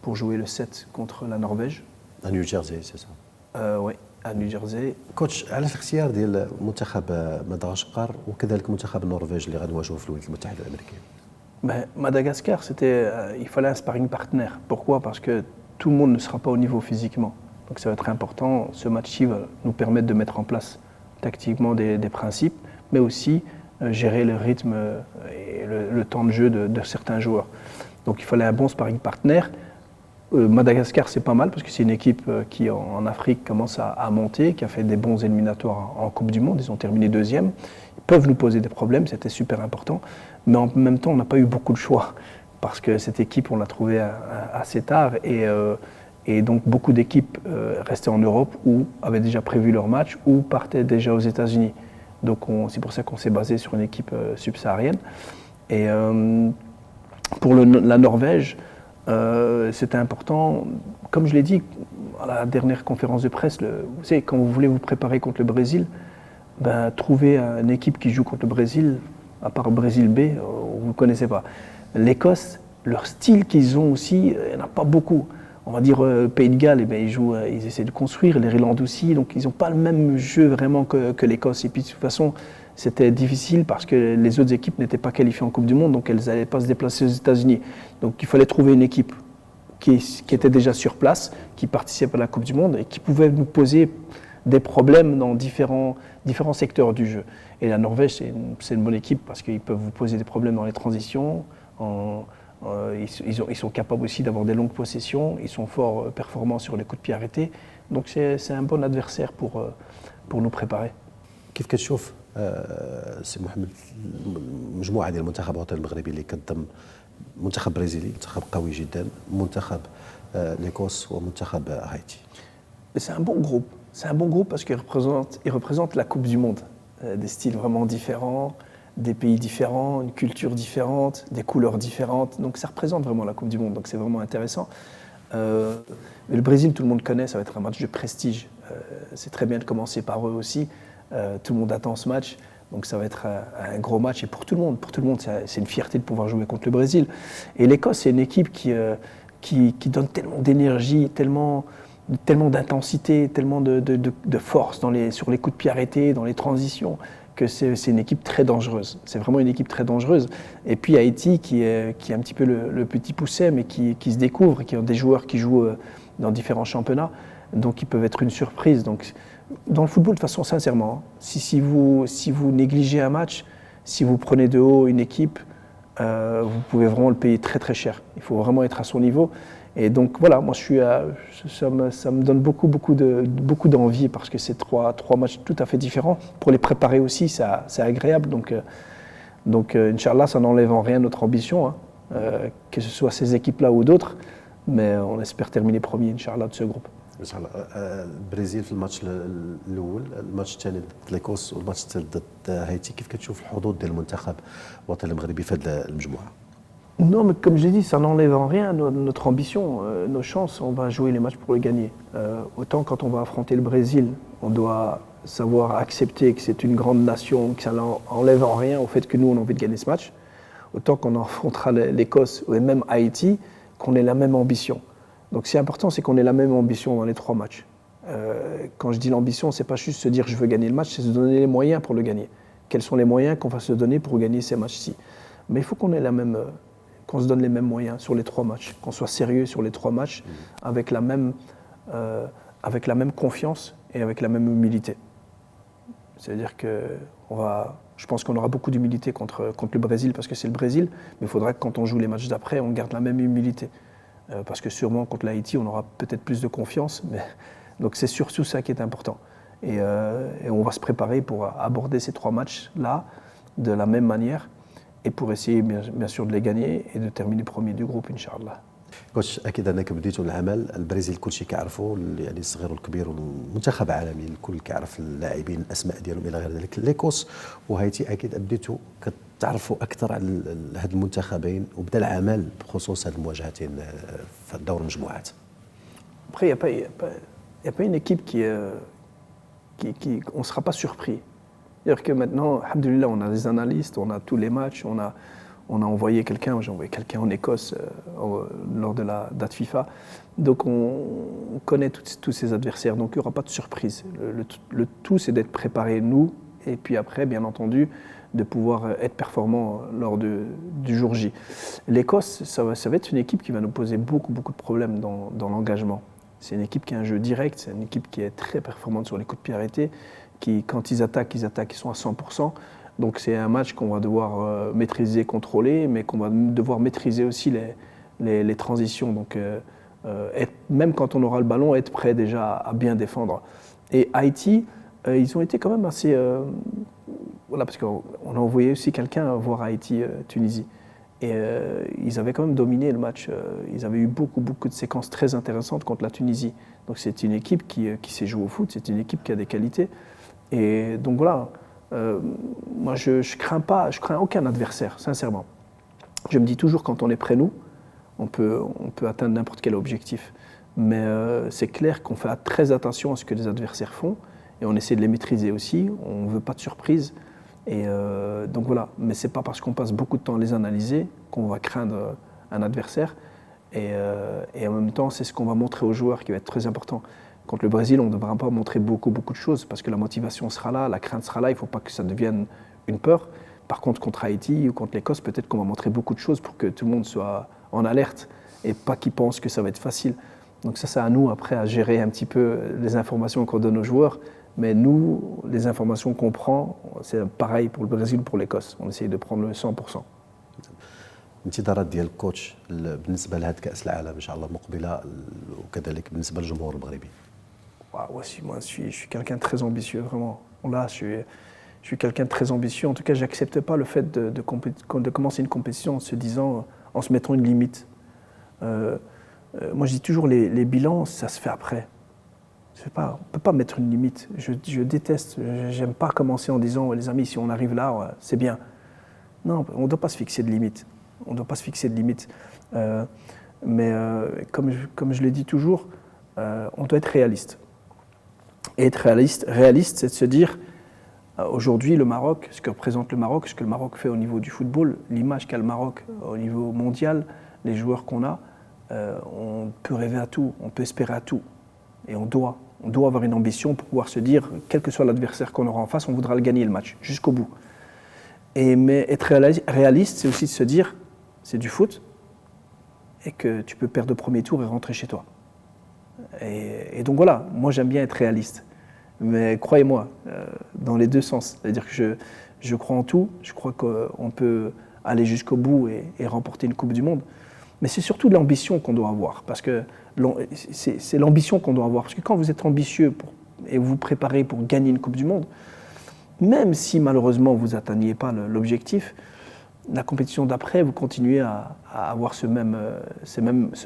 pour jouer le 7 contre la Norvège. À New Jersey, c'est ça? Oui. à New Jersey. كوتش على الاختيار ديال منتخب مدغشقر وكذلك منتخب النرويج اللي غنواجهوا في الولايات المتحده الامريكيه. Ben, Madagascar, il fallait un sparring partenaire. Pourquoi? Parce que tout le monde ne sera pas au niveau physiquement. Donc ça va être important. Ce match-ci va nous permettre de mettre en place tactiquement des principes, mais aussi gérer le rythme et le temps de jeu de certains joueurs. Donc il fallait un bon sparring partenaire. Madagascar, c'est pas mal parce que c'est une équipe qui en Afrique commence à monter, qui a fait des bons éliminatoires en Coupe du Monde. Ils ont terminé deuxième. Ils peuvent nous poser des problèmes, c'était super important. Mais en même temps, on n'a pas eu beaucoup de choix parce que cette équipe, on l'a trouvée assez tard et donc beaucoup d'équipes restaient en Europe ou avaient déjà prévu leur match ou partaient déjà aux États-Unis. Donc c'est pour ça qu'on s'est basé sur une équipe subsaharienne. Et pour la Norvège, c'était important. Comme je l'ai dit à la dernière conférence de presse, vous savez, quand vous voulez vous préparer contre le Brésil, ben, trouver une équipe qui joue contre le Brésil, à part Brésil B, vous ne connaissez pas. L'Écosse, leur style qu'ils ont aussi, il n'y en a pas beaucoup. On va dire Pays de Galles, eh ben, ils essaient de construire, l'Irlande aussi, donc ils n'ont pas le même jeu vraiment que l'Écosse. Et puis de toute façon, c'était difficile parce que les autres équipes n'étaient pas qualifiées en Coupe du Monde, donc elles n'allaient pas se déplacer aux États-Unis. Donc il fallait trouver une équipe qui était déjà sur place, qui participait à la Coupe du Monde et qui pouvait nous poser des problèmes dans différents secteurs du jeu. Et la Norvège, c'est une bonne équipe parce qu'ils peuvent vous poser des problèmes dans les transitions. Ils sont capables aussi d'avoir des longues possessions. Ils sont fort performants sur les coups de pied arrêtés. Donc c'est un bon adversaire pour nous préparer. كيف كتشوف سي محمد مجموعه ديال المنتخبات المغربي اللي كتضم منتخب برازيلي، منتخب قوي جدا، منتخب ليكوس ومنتخب هايتي. C'est un bon groupe. C'est un bon groupe parce qu'il représente la Coupe du Monde. Des styles vraiment différents, des pays différents, une culture différente, des couleurs différentes. Donc ça représente vraiment la Coupe du Monde. Donc c'est vraiment intéressant. Mais le Brésil, tout le monde connaît, ça va être un match de prestige. C'est très bien de commencer par eux aussi. Tout le monde attend ce match. Donc ça va être un gros match. Et pour tout le monde, c'est une fierté de pouvoir jouer contre le Brésil. Et l'Écosse, c'est une équipe qui donne tellement d'énergie, tellement d'intensité, tellement de force sur les coups de pied arrêtés, dans les transitions, que c'est une équipe très dangereuse. C'est vraiment une équipe très dangereuse. Et puis Haïti, qui est un petit peu le petit pousset, mais qui se découvre, qui ont des joueurs qui jouent dans différents championnats, donc ils peuvent être une surprise. Donc, dans le football, de façon sincèrement, si vous négligez un match, si vous prenez de haut une équipe, vous pouvez vraiment le payer très très cher. Il faut vraiment être à son niveau. Et donc voilà, moi ça me donne beaucoup d'envie parce que c'est trois matchs tout à fait différents. Pour les préparer aussi, c'est agréable. Donc Inch'Allah, ça n'enlève en rien notre ambition, hein, que ce soit ces équipes-là ou d'autres. Mais on espère terminer premier, Inch'Allah, de ce groupe. ان شاء الله. البرازيل في الماتش الاول، الماتش الثاني ضد ليكوس والماتش الثالث ضد هايتي، كيف كتشوف الحظوظ ديال المنتخب الوطني المغربي في هذه المجموعه؟ Non, mais comme j'ai dit, ça n'enlève en rien notre ambition, nos chances. On va jouer les matchs pour les gagner. Autant quand on va affronter le Brésil, on doit savoir accepter que c'est une grande nation, que ça n'enlève en rien au fait que nous, on a envie de gagner ce match. Autant qu'on affrontera l'Écosse ou même Haïti, qu'on ait la même ambition. Donc ce qui est important, c'est qu'on ait la même ambition dans les trois matchs. Quand je dis l'ambition, c'est pas juste se dire je veux gagner le match, c'est se donner les moyens pour le gagner. Quels sont les moyens qu'on va se donner pour gagner ces matchs-ci? Mais il faut qu'on ait qu'on se donne les mêmes moyens sur les trois matchs, qu'on soit sérieux sur les trois matchs, avec la même confiance et avec la même humilité. C'est-à-dire que je pense qu'on aura beaucoup d'humilité contre le Brésil parce que c'est le Brésil, mais il faudra que quand on joue les matchs d'après, on garde la même humilité. Parce que sûrement contre l'Haïti, on aura peut-être plus de confiance. Donc c'est surtout ça qui est important. Et on va se préparer pour aborder ces trois matchs-là de la même manière et pour essayer bien sûr de les gagner et de terminer premier du groupe, Inch'Allah. كوتش اكيد انك بديتوا العمل. البرازيل كلشي كيعرفوا، يعني الصغير والكبير، والمنتخب عالمي الكل كيعرف اللاعبين الاسماء ديالهم الى غير ذلك. ليكوس وهايتي اكيد بديتوا كتعرفوا اكثر على هاد المنتخبين وبدا العمل بخصوص هاد المواجهتين في دور المجموعات. Après, il n'y a pas une équipe on ne sera pas surpris. C'est-à-dire que maintenant, alhamdoulilah, on a des analystes, on a tous les matchs, on a envoyé quelqu'un, j'ai envoyé quelqu'un en Écosse lors de la date FIFA. Donc on connaît tous ces adversaires, donc il n'y aura pas de surprise. Le tout, c'est d'être préparé, nous, et puis après, bien entendu, de pouvoir être performant lors du jour J. L'Écosse, ça va être une équipe qui va nous poser beaucoup de problèmes dans l'engagement. C'est une équipe qui a un jeu direct, c'est une équipe qui est très performante sur les coups de pied arrêtés, qui, quand ils attaquent, ils sont à 100%. Donc c'est un match qu'on va devoir maîtriser, contrôler, mais qu'on va devoir maîtriser aussi les transitions. Donc même quand on aura le ballon, être prêt déjà à bien défendre. Et Haïti, ils ont été quand même assez... voilà, parce qu'on a envoyé aussi quelqu'un voir Haïti-Tunisie. Et ils avaient quand même dominé le match. Ils avaient eu beaucoup de séquences très intéressantes contre la Tunisie. Donc c'est une équipe qui sait jouer au foot, c'est une équipe qui a des qualités. Et donc voilà, moi je crains aucun adversaire, sincèrement. Je me dis toujours, quand on est prêt, nous, on peut atteindre n'importe quel objectif. Mais c'est clair qu'on fait très attention à ce que les adversaires font et on essaie de les maîtriser aussi. On ne veut pas de surprise. Et donc voilà, mais ce n'est pas parce qu'on passe beaucoup de temps à les analyser qu'on va craindre un adversaire. Et en même temps, c'est ce qu'on va montrer aux joueurs qui va être très important. Contre le Brésil, on ne devra pas montrer beaucoup de choses parce que la motivation sera là, la crainte sera là, il ne faut pas que ça devienne une peur. Par contre, contre Haïti ou contre l'Écosse, peut-être qu'on va montrer beaucoup de choses pour que tout le monde soit en alerte et pas qu'ils pensent que ça va être facile. Donc ça, c'est à nous après à gérer un petit peu les informations qu'on donne aux joueurs. Mais nous, les informations qu'on prend, c'est pareil pour le Brésil ou pour l'Écosse. On essaye de prendre le 100%. انتظارات ديال الكوتش بالنسبه لهذا كاس العالم ان شاء الله مقبله وكذلك بالنسبه للجمهور المغربي. Moi, je suis quelqu'un de très ambitieux, vraiment. Là, je suis quelqu'un de très ambitieux. En tout cas, j'accepte pas le fait de commencer une compétition en se disant, en se mettant une limite. Moi, je dis toujours, les bilans, ça se fait après. On ne peut pas mettre une limite. Je déteste, j'aime pas commencer en disant, les amis, si on arrive là, c'est bien. Non, on ne doit pas se fixer de limite. On ne doit pas se fixer de limite. Mais comme je l'ai dit toujours, on doit être réaliste. Et être réaliste, c'est de se dire, aujourd'hui, le Maroc, ce que représente le Maroc, ce que le Maroc fait au niveau du football, l'image qu'a le Maroc au niveau mondial, les joueurs qu'on a, on peut rêver à tout, on peut espérer à tout. Et on doit avoir une ambition pour pouvoir se dire, quel que soit l'adversaire qu'on aura en face, on voudra le gagner le match, jusqu'au bout. Mais être réaliste, c'est aussi de se dire, c'est du foot, et que tu peux perdre au premier tour et rentrer chez toi. Et donc voilà, moi j'aime bien être réaliste. Mais croyez-moi, dans les deux sens. C'est-à-dire que je crois en tout, je crois qu'on peut aller jusqu'au bout et remporter une Coupe du Monde. Mais c'est surtout de l'ambition qu'on doit avoir. Parce que c'est l'ambition qu'on doit avoir. Parce que quand vous êtes ambitieux et vous vous préparez pour gagner une Coupe du Monde, même si malheureusement vous n'atteigniez pas l'objectif, la compétition d'après, vous continuez à avoir ce même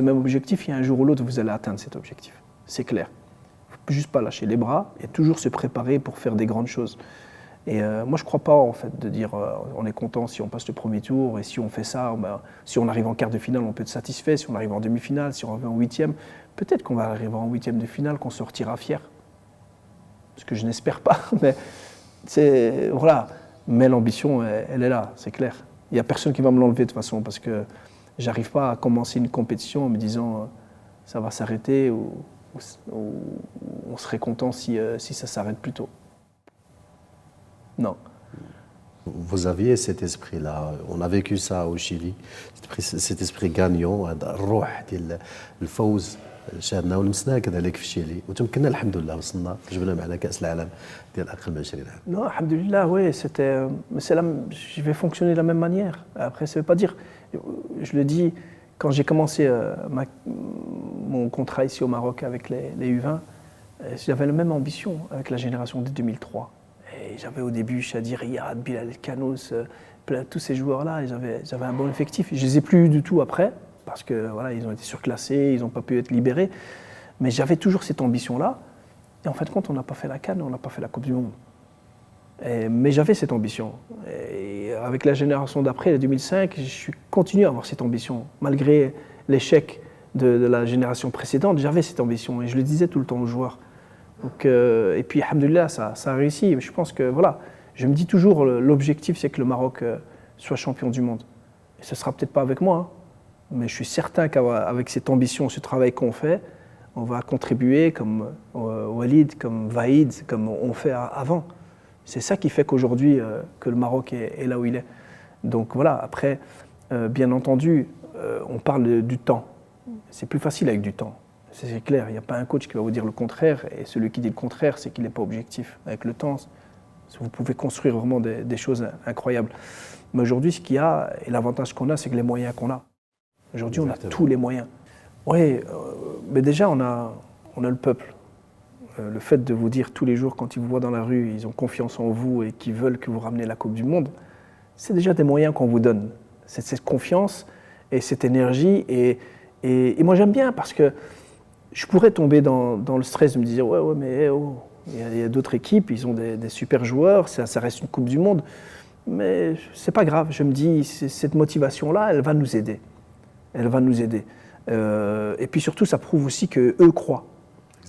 objectif et un jour ou l'autre, vous allez atteindre cet objectif. C'est clair. Il ne faut juste pas lâcher les bras et toujours se préparer pour faire des grandes choses. Et moi, je ne crois pas en fait de dire on est content si on passe le premier tour et si on fait ça, si on arrive en quart de finale, on peut être satisfait. Si on arrive en demi-finale, si on arrive en huitième, peut-être qu'on va arriver en huitième de finale, qu'on sortira fier. Ce que je n'espère pas, mais voilà. Mais l'ambition, elle est là, c'est clair. Il n'y a personne qui va me l'enlever de toute façon parce que je n'arrive pas à commencer une compétition en me disant ça va s'arrêter ou on serait content si ça s'arrête plus tôt. Non. Vous aviez cet esprit-là, on a vécu ça au Chili, cet esprit gagnant, الروح ديال الفوز شاهدناه ولمسناه كذلك في الشيلي وتمكنا الحمد لله وصلنا جبنا معنا كأس العالم ديال أقل من 20 عام. Non, alhamdoulilah, oui, je vais fonctionner de la même manière. Après, ça ne veut pas dire, je le dis, quand j'ai commencé mon contrat ici au Maroc avec les U20, j'avais la même ambition avec la génération de 2003. Et j'avais au début Chadi Riyad, Bilal El Khanous, tous ces joueurs-là, j'avais un bon effectif. Je ne les ai plus eu du tout après, parce que voilà, ils ont été surclassés, ils n'ont pas pu être libérés. Mais j'avais toujours cette ambition-là. Et en fin de compte, on n'a pas fait la CAN, on n'a pas fait la Coupe du Monde. Mais j'avais cette ambition. Et avec la génération d'après, la 2005, je suis continué à avoir cette ambition. Malgré l'échec de la génération précédente, j'avais cette ambition. Et je le disais tout le temps aux joueurs. Donc, et puis, alhamdoulilah, ça a réussi. Je pense que, voilà, je me dis toujours, l'objectif, c'est que le Maroc soit champion du monde. Et ce ne sera peut-être pas avec moi, hein, Mais je suis certain qu'avec cette ambition, ce travail qu'on fait, on va contribuer comme Walid, comme Vaïd, comme on fait avant. C'est ça qui fait qu'aujourd'hui, que le Maroc est là où il est. Donc voilà, après, bien entendu, on parle du temps. C'est plus facile avec du temps. C'est clair, il n'y a pas un coach qui va vous dire le contraire, et celui qui dit le contraire, c'est qu'il n'est pas objectif. Avec le temps, vous pouvez construire vraiment des choses incroyables. Mais aujourd'hui, ce qu'il y a, et l'avantage qu'on a, c'est que les moyens qu'on a. Aujourd'hui, on a tous les moyens. Oui, mais déjà, on a le peuple. Le fait de vous dire tous les jours, quand ils vous voient dans la rue, ils ont confiance en vous et qu'ils veulent que vous rameniez la Coupe du Monde, c'est déjà des moyens qu'on vous donne. C'est cette confiance et cette énergie. Et moi, j'aime bien parce que je pourrais tomber dans le stress de me dire « Ouais, mais oh, il y a d'autres équipes, ils ont des super joueurs, ça reste une Coupe du Monde. » Mais c'est pas grave, je me dis, cette motivation-là, elle va nous aider. Elle va nous aider. Et puis surtout, ça prouve aussi qu'eux croient.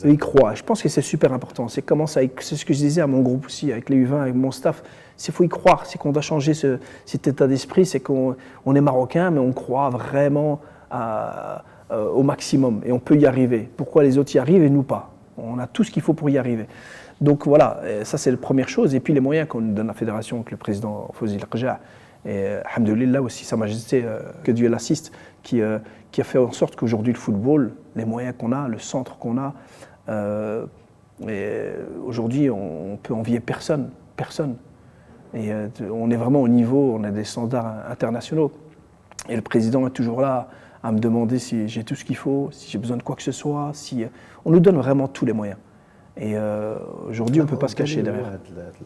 Eux, ils croient. Je pense que c'est super important. C'est ce que je disais à mon groupe aussi, avec les U20, avec mon staff. Il faut y croire. C'est qu'on doit changer cet état d'esprit. C'est qu'on est marocain, mais on croit vraiment au maximum. Et on peut y arriver. Pourquoi les autres y arrivent et nous pas? On a tout ce qu'il faut pour y arriver. Donc voilà, ça c'est la première chose. Et puis les moyens qu'on nous donne la fédération, que le président Fawzi El-Rajah, et alhamdoulilah aussi Sa Majesté, que Dieu l'assiste, qui a fait en sorte qu'aujourd'hui le football, les moyens qu'on a, le centre qu'on a, aujourd'hui on peut envier personne. Et on est vraiment au niveau, on a des standards internationaux. Et le président est toujours là à me demander si j'ai tout ce qu'il faut, si j'ai besoin de quoi que ce soit. On nous donne vraiment tous les moyens. Et aujourd'hui, on ne peut pas se cacher derrière.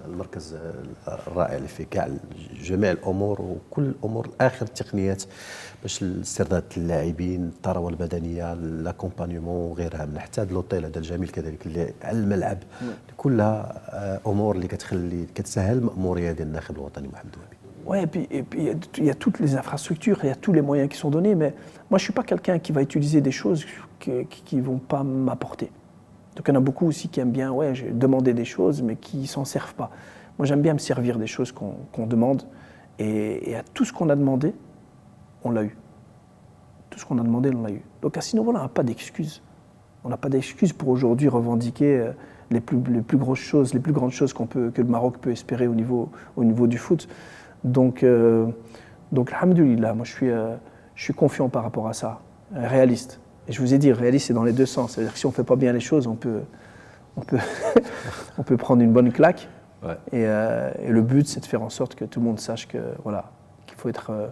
المركز الرائع اللي فيه كاع جميع الامور وكل الامور اخر التقنيات باش استرداد اللاعبين، الثروه البدنيه، لاكومبانيومون وغيرها، من حتى هذا لوطيل هذا الجميل كذلك اللي على الملعب، كلها امور اللي كتسهل المأموريه ديال الناخب الوطني محمد وهبي. Ouais, et puis il y a toutes les infrastructures, il y a tous les moyens qui sont donnés, mais moi je ne suis pas quelqu'un qui va utiliser des choses qui ne vont pas m'apporter. Donc il y en a beaucoup aussi qui aiment bien demander des choses, mais qui ne s'en servent pas. Moi j'aime bien me servir des choses qu'on demande, et à tout ce qu'on a demandé, on l'a eu. Tout ce qu'on a demandé, on l'a eu. Donc à ce niveau-là, on n'a pas d'excuses. On n'a pas d'excuses pour aujourd'hui revendiquer les plus grosses choses, les plus grandes choses que le Maroc peut espérer au niveau du foot. Donc alhamdoulilah, moi je suis confiant par rapport à ça, réaliste. Et je vous ai dit, réaliste, c'est dans les deux sens. C'est-à-dire que si on ne fait pas bien les choses, on peut prendre une bonne claque. Ouais. Et le but, c'est de faire en sorte que tout le monde sache qu'il faut être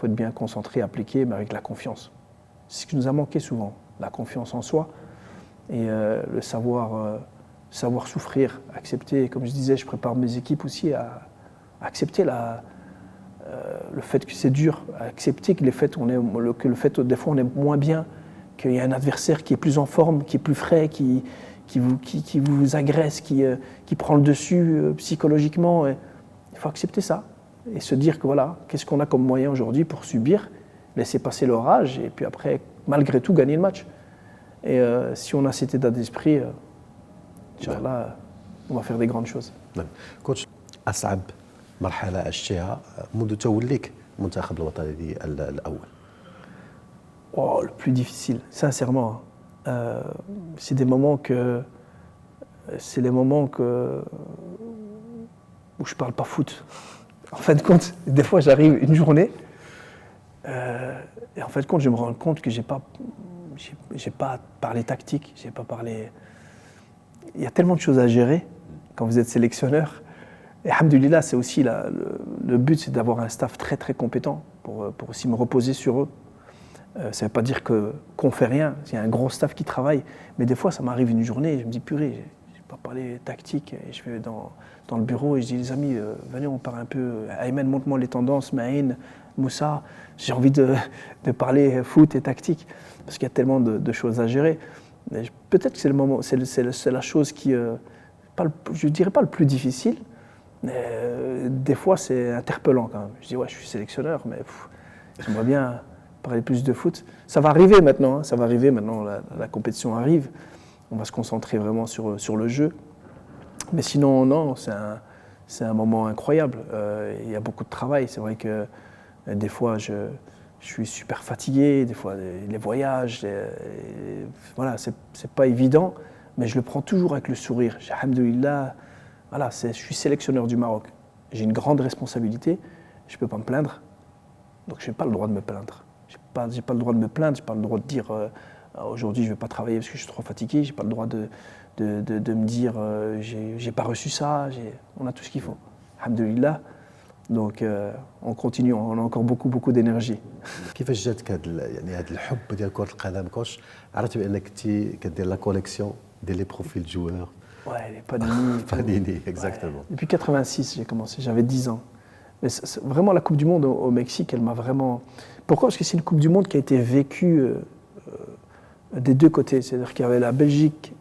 bien concentré, appliqué, mais avec la confiance. C'est ce qui nous a manqué souvent, la confiance en soi et le savoir souffrir, accepter. Comme je disais, je prépare mes équipes aussi à accepter le fait que c'est dur, à accepter que des fois on est moins bien, qu'il y a un adversaire qui est plus en forme, qui est plus frais, qui vous agresse, qui prend le dessus psychologiquement. Et il faut accepter ça et se dire que voilà, qu'est-ce qu'on a comme moyen aujourd'hui pour subir, laisser passer l'orage et puis après, malgré tout, gagner le match. Et si on a cet état d'esprit, Inch'Allah, on va faire des grandes choses. Coach, أصعب مرحلة عشتها منذ توليك المنتخب الوطني الأول. Oh, le plus difficile, sincèrement, c'est les moments où je parle pas foot. En fin de compte, des fois j'arrive une journée et en fin de compte je me rends compte que j'ai pas parlé tactique, j'ai pas parlé. Il y a tellement de choses à gérer quand vous êtes sélectionneur. Et alhamdoulilah, c'est aussi le but, c'est d'avoir un staff très très compétent pour aussi me reposer sur eux. Ça ne veut pas dire qu'on ne fait rien, il y a un gros staff qui travaille, mais des fois ça m'arrive une journée et je me dis purée, je n'ai pas parlé tactique, et je vais dans le bureau et je dis les amis, venez on part un peu, Ayman montre-moi les tendances, Maïn, Moussa, j'ai envie de parler foot et tactique, parce qu'il y a tellement de choses à gérer. Peut-être que c'est le moment, c'est la chose qui, je ne dirais pas le plus difficile, mais des fois c'est interpellant quand même. Je dis ouais, je suis sélectionneur, mais j'aimerais bien parler plus de foot. Ça va arriver maintenant, la compétition arrive, on va se concentrer vraiment sur le jeu. Mais sinon, non, c'est un moment incroyable. Il y a beaucoup de travail. C'est vrai que des fois, je je suis super fatigué, des fois les voyages, voilà, c'est pas évident, mais je le prends toujours avec le sourire. Alhamdoulilah, voilà, je suis sélectionneur du Maroc. J'ai une grande responsabilité, je ne peux pas me plaindre, donc je n'ai pas le droit de me plaindre. J'ai pas le droit de me plaindre, je n'ai pas le droit de dire aujourd'hui je ne vais pas travailler parce que je suis trop fatigué, je n'ai pas le droit de me dire j'ai pas reçu ça, on a tout ce qu'il faut. Alhamdoulilah. Donc on continue, on a encore beaucoup d'énergie. كيفاش جاتك هذا الحب ديال كرة القدم كوش عرفت بانك كنتي كدير لا كوليكسيون ديال لي بروفيل جوور Ouais, les Panini. Panini, exactement. Ouais. Depuis 86, j'ai commencé, j'avais 10 ans. Mais vraiment, la Coupe du Monde au Mexique, elle m'a vraiment... Pourquoi? Parce que c'est une Coupe du Monde qui a été vécue des deux côtés. C'est-à-dire qu'il y avait la Belgique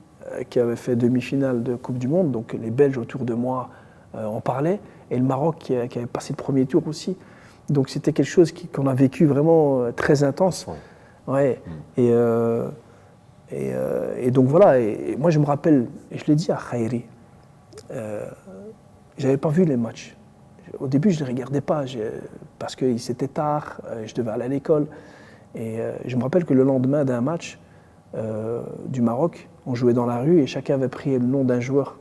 qui avait fait demi-finale de Coupe du Monde, donc les Belges autour de moi en parlaient, et le Maroc qui avait passé le premier tour aussi. Donc c'était quelque chose qu'on a vécu vraiment très intense. Ouais. Et donc voilà, et moi je me rappelle, et je l'ai dit à Khairi, j'avais pas vu les matchs. Au début je ne les regardais pas parce que c'était tard, je devais aller à l'école. Et je me rappelle que le lendemain d'un match du Maroc, on jouait dans la rue et chacun avait pris le nom d'un joueur.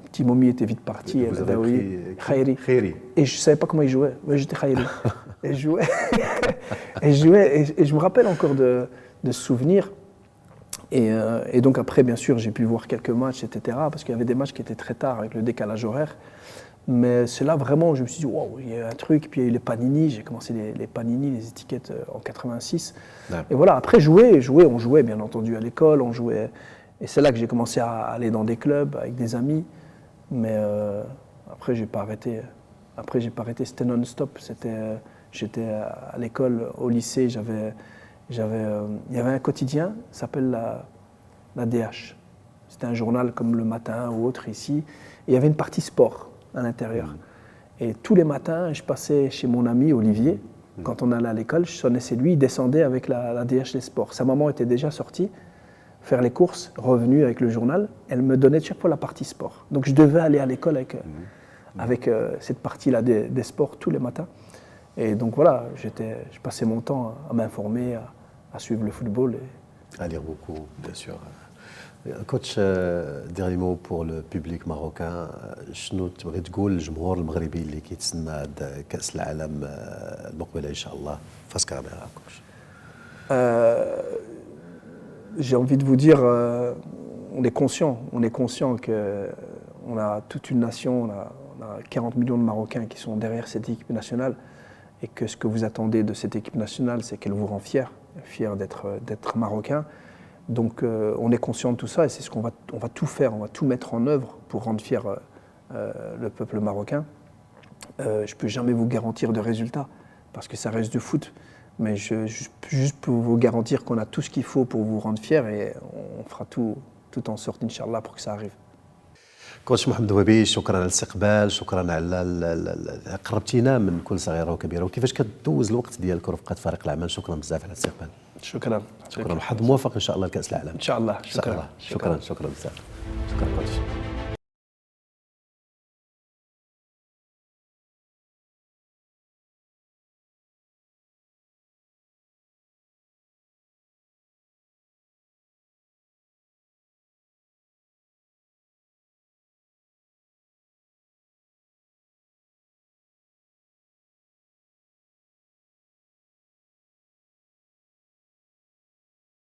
Petit Momi était vite parti, vous avez pris Khairi. Et je ne savais pas comment il jouait. Moi j'étais Khairi. Et je jouais. et je me rappelle encore de ce souvenir. Et donc après, bien sûr, j'ai pu voir quelques matchs, etc. Parce qu'il y avait des matchs qui étaient très tard avec le décalage horaire. Mais c'est là vraiment, je me suis dit, wow, il y a un truc. Puis il y a eu les Panini, j'ai commencé les Panini, les étiquettes en 86. Ouais. Et voilà, après on jouait bien entendu à l'école, on jouait. Et c'est là que j'ai commencé à aller dans des clubs avec des amis. Mais après, j'ai pas arrêté. C'était non-stop. J'étais à l'école, au lycée, il y avait un quotidien, ça s'appelle la DH. C'était un journal comme Le Matin ou autre ici. Et il y avait une partie sport à l'intérieur. Et tous les matins, je passais chez mon ami Olivier. Quand on allait à l'école, je sonnais chez lui, il descendait avec la DH des sports. Sa maman était déjà sortie faire les courses, revenue avec le journal. Elle me donnait chaque fois la partie sport. Donc je devais aller à l'école avec cette partie-là des sports tous les matins. Et donc voilà, je passais mon temps à m'informer, à suivre le football. À lire beaucoup, bien sûr. Coach, dernier mot pour le public marocain. شنو تبغي تقول للجمهور المغربي اللي كيتسنى كأس العالم المقبلة إن شاء الله face caméra, coach. J'ai envie de vous dire, on est conscient qu'on a toute une nation, on a 40 millions de Marocains qui sont derrière cette équipe nationale et que ce que vous attendez de cette équipe nationale, c'est qu'elle vous rend fier d'être Marocain. Donc on est conscient de tout ça et c'est ce qu'on va tout faire, on va tout mettre en œuvre pour rendre fier le peuple marocain. Je ne peux jamais vous garantir de résultats parce que ça reste du foot, mais juste pour vous garantir qu'on a tout ce qu'il faut pour vous rendre fier et on fera tout en sorte, Inch'Allah, pour que ça arrive. كوتش محمد وهبي، شكرا على الاستقبال، شكرا على قربتينا من كل صغيره وكبيره وكيفاش كتدوز الوقت ديالك ورفقه فريق العمل. شكرا بزاف على الاستقبال. شكرا وحظ موفق ان شاء الله لكاس العالم. ان شاء الله. شكرا بزاف. شكرا كوتش.